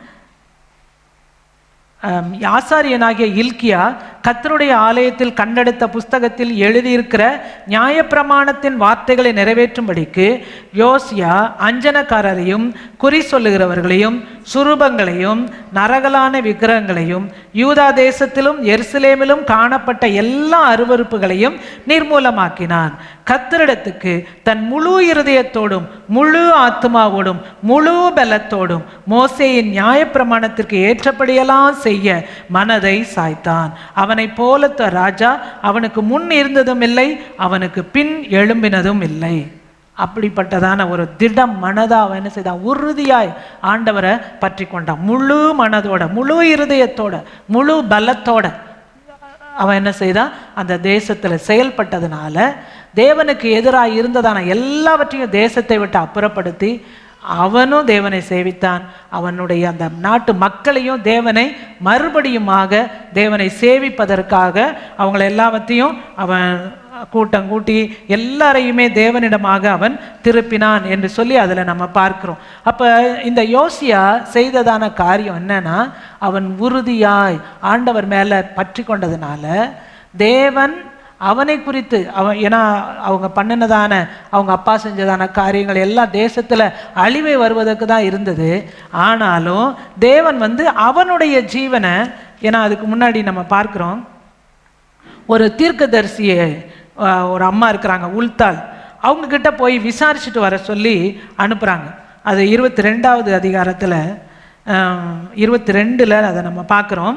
ஆசாரியனாகிய இல்கியா கர்த்தருடைய ஆலயத்தில் கண்டெடுத்த புஸ்தகத்தில் எழுதியிருக்கிற நியாயப்பிரமாணத்தின் வார்த்தைகளை நிறைவேற்றும்படிக்கு யோசியா அஞ்சனக்காரரையும் குறி சொல்லுகிறவர்களையும் சுரூபங்களையும் நரகலான விக்கிரகங்களையும் யூதா தேசத்திலும் எருசலேமிலும் காணப்பட்ட எல்லா அருவருப்புகளையும் நிர்மூலமாக்கினான். கர்த்தரிடத்துக்கு தன் முழு இருதயத்தோடும் முழு ஆத்மாவோடும் முழு பலத்தோடும் மோசேயின் நியாயப்பிரமாணத்திற்கு ஏற்றபடியெல்லாம் செய்ய மனதை சாய்த்தான். அவனை போல ராஜா அவனுக்கு முன் இருந்ததும் இல்லை, அவனுக்கு பின் எழும்பினதும் இல்லை. அப்படிப்பட்டதான ஒரு திடம் மனதா அவன் என்ன செய்தான், உறுதியாய் ஆண்டவரை பற்றி கொண்டான். முழு மனதோட, முழு இருதயத்தோட, முழு பலத்தோட அவன் என்ன செய்தான், அந்த தேசத்தில் செயல்பட்டதுனால தேவனுக்கு எதிராக இருந்ததான எல்லாவற்றையும் தேசத்தை விட்டு அப்புறப்படுத்தி அவனும் தேவனை சேவித்தான். அவனுடைய அந்த நாட்டு மக்களையும் தேவனை மறுபடியுமாக தேவனை சேவிப்பதற்காக அவங்கள எல்லாவற்றையும் அவன் கூட்டம் கூட்டி எல்லாரையுமே தேவனிடமாக அவன் திருப்பினான் என்று சொல்லி அதில் நம்ம பார்க்கிறோம். அப்போ இந்த யோசியா செய்ததான காரியம் என்னன்னா, அவன் உறுதியாய் ஆண்டவர் மேலே பற்றி கொண்டதுனால தேவன் அவனை குறித்து ஏன்னா அவங்க பண்ணினதான அவங்க அப்பா செஞ்சதான காரியங்கள் எல்லாம் தேசத்தில் அழிவை வருவதற்கு தான் இருந்தது. ஆனாலும் தேவன் அவனுடைய ஜீவனை, ஏன்னா அதுக்கு முன்னாடி நம்ம பார்க்குறோம், ஒரு தீர்க்கதரிசியை ஒரு அம்மா இருக்கிறாங்க உல்தாள், அவங்கக்கிட்ட போய் விசாரிச்சுட்டு வர சொல்லி அனுப்புகிறாங்க. அது 22வது அதிகாரத்தில் 22 அதை நம்ம பார்க்குறோம்.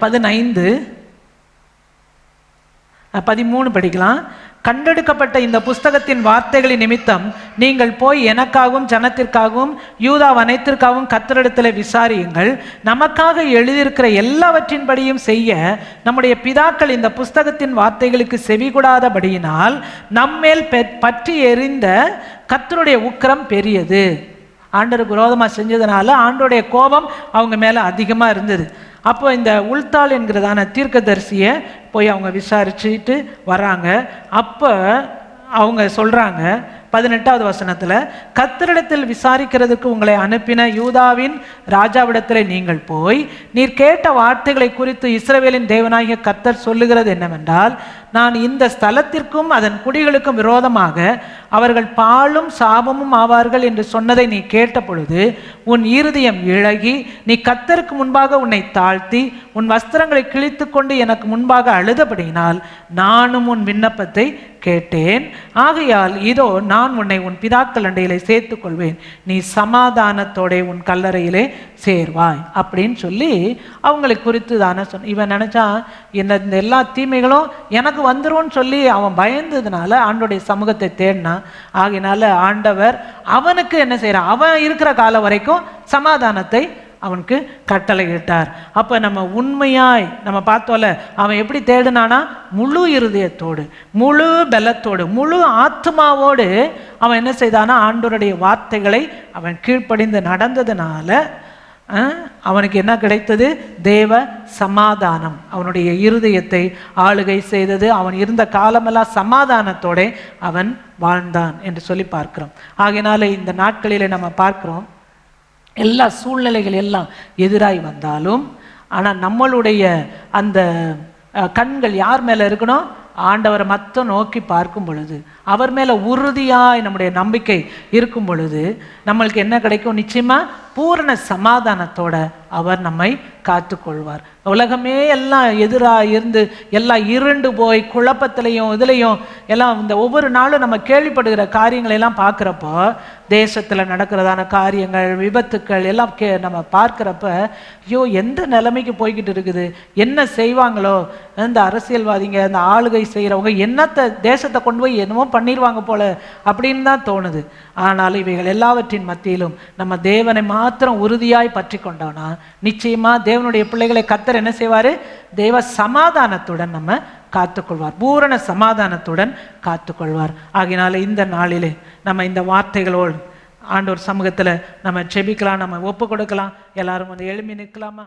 15-13 படிக்கலாம். கண்டெடுக்கப்பட்ட இந்த புஸ்தகத்தின் வார்த்தைகளின் நிமித்தம் நீங்கள் போய் எனக்காகவும் ஜனத்திற்காகவும் யூதா அனைத்திற்காகவும் கர்த்தரிடத்தில் விசாரியுங்கள். நமக்காக எழுதியிருக்கிற எல்லாவற்றின்படியும் செய்ய நம்முடைய பிதாக்கள் இந்த புஸ்தகத்தின் வார்த்தைகளுக்கு செவிகூடாதபடியினால் நம்மேல் பற்றி எறிந்த கர்த்தருடைய உக்கிரம் பெரியது. ஆண்டவருக்கு விரோதமாக செஞ்சதுனால ஆண்டோடைய கோபம் அவங்க மேலே அதிகமாக இருந்தது. அப்போ இந்த உல்தாள் என்கிறதான தீர்க்கதரிசியை போய் அவங்க விசாரிச்சுட்டு வராங்க. அப்போ அவங்க சொல்கிறாங்க 18வது வசனத்தில், கர்த்தரிடத்தில் விசாரிக்கிறதுக்கு உங்களை அனுப்பின யூதாவின் ராஜாவிடத்தில் நீங்கள் போய் நீர் கேட்ட வார்த்தைகளை குறித்து இஸ்ரவேலின் தேவனாகிய கர்த்தர் சொல்லுகிறது என்னவென்றால், நான் இந்த ஸ்தலத்திற்கும் அதன் குடிகளுக்கும் விரோதமாக அவர்கள் பாழும் சாபமும் ஆவார்கள் என்று சொன்னதை நீ கேட்ட பொழுது உன் இருதயம் இழகி நீ கர்த்தருக்கு முன்பாக உன்னை தாழ்த்தி உன் வஸ்திரங்களை கிழித்து கொண்டு எனக்கு முன்பாக அழுதபடியினால் நானும் உன் விண்ணப்பத்தை கேட்டேன். ஆகையால் இதோ நான் உன்னை உன் பிதாக்கள் அண்டையிலே சேர்த்துக் கொள்வேன், நீ சமாதானத்தோட உன் கல்லறையிலே சேர்வாய் அப்படின்னு சொல்லி அவங்களுக்கு குறித்து தானே இவன் நினைச்சா இந்த எல்லா தீமைகளும் எனக்கு வந்துரும்னு சொல்லி அவன் பயந்ததுனால ஆண்டோடைய சமூகத்தை தேடினான். ஆகையினால ஆண்டவர் அவனுக்கு என்ன செய்யறான், அவன் இருக்கிற காலம் வரைக்கும் சமாதானத்தை அவனுக்கு கட்டளையிட்டார். அப்போ நம்ம உண்மையாய் நம்ம பார்த்தோம்ல, அவன் எப்படி தேடினானா, முழு இருதயத்தோடு, முழு பலத்தோடு, முழு ஆத்மாவோடு அவன் என்ன செய்தானா, ஆண்டவருடைய வார்த்தைகளை அவன் கீழ்ப்படிந்து நடந்ததுனால அவனுக்கு என்ன கிடைத்தது, தேவ சமாதானம் அவனுடைய இருதயத்தை ஆளுகை செய்தது. அவன் இருந்த காலமெல்லாம் சமாதானத்தோட அவன் வாழ்ந்தான் என்று சொல்லி பார்க்கிறோம். ஆகையினால இந்த நாட்களிலே நம்ம பார்க்கிறோம், எல்லா சூழ்நிலைகள் எல்லாம் எதிராய் வந்தாலும் ஆனால் நம்மளுடைய அந்த கண்கள் யார் மேலே இருக்கணும், ஆண்டவரை மட்டும் நோக்கி பார்க்கும் பொழுது, அவர் மேலே உறுதியாய் நம்முடைய நம்பிக்கை இருக்கும் பொழுது நம்மளுக்கு என்ன கிடைக்கும், நிச்சயமாக பூரண சமாதானத்தோட அவர் நம்மை காத்துக்கொள்வார். உலகமே எல்லாம் எதிராக இருந்து எல்லாம் இருண்டு போய் குழப்பத்திலையும் இதுலையும் எல்லாம் இந்த ஒவ்வொரு நாளும் நம்ம கேள்விப்படுகிற காரியங்களை எல்லாம் பார்க்குறப்போ, தேசத்தில் நடக்கிறதான காரியங்கள், விபத்துக்கள் எல்லாம் நம்ம பார்க்குறப்ப, ஐயோ எந்த நிலைமைக்கு போய்கிட்டு இருக்குது, என்ன செய்வாங்களோ இந்த அரசியல்வாதிங்க, இந்த ஆளுகை செய்கிறவங்க என்னத்தை தேசத்தை கொண்டு போய் என்னமோ பண்ணிடுவாங்க போல அப்படின்னு தான் தோணுது. ஆனால் இவைகள் எல்லாவற்றின் மத்தியிலும் நம்ம தேவனை மாத்திரம் உறுதியாய் பற்றி கொண்டோம்னா நிச்சயமா தேவனுடைய பிள்ளைகளை கர்த்தர் என்ன செய்வார், தேவ சமாதானத்துடன் நம்ம காத்துக்கொள்வார், பூரண சமாதானத்துடன் காத்துக்கொள்வார். ஆகினால இந்த நாளிலே நம்ம இந்த வார்த்தைகளோடு ஆண்டவர் சமூகத்தில் நம்ம செபிக்கலாம், நம்ம ஒப்பு கொடுக்கலாம். எல்லாரும் எழுப்பி நிற்கலாமா?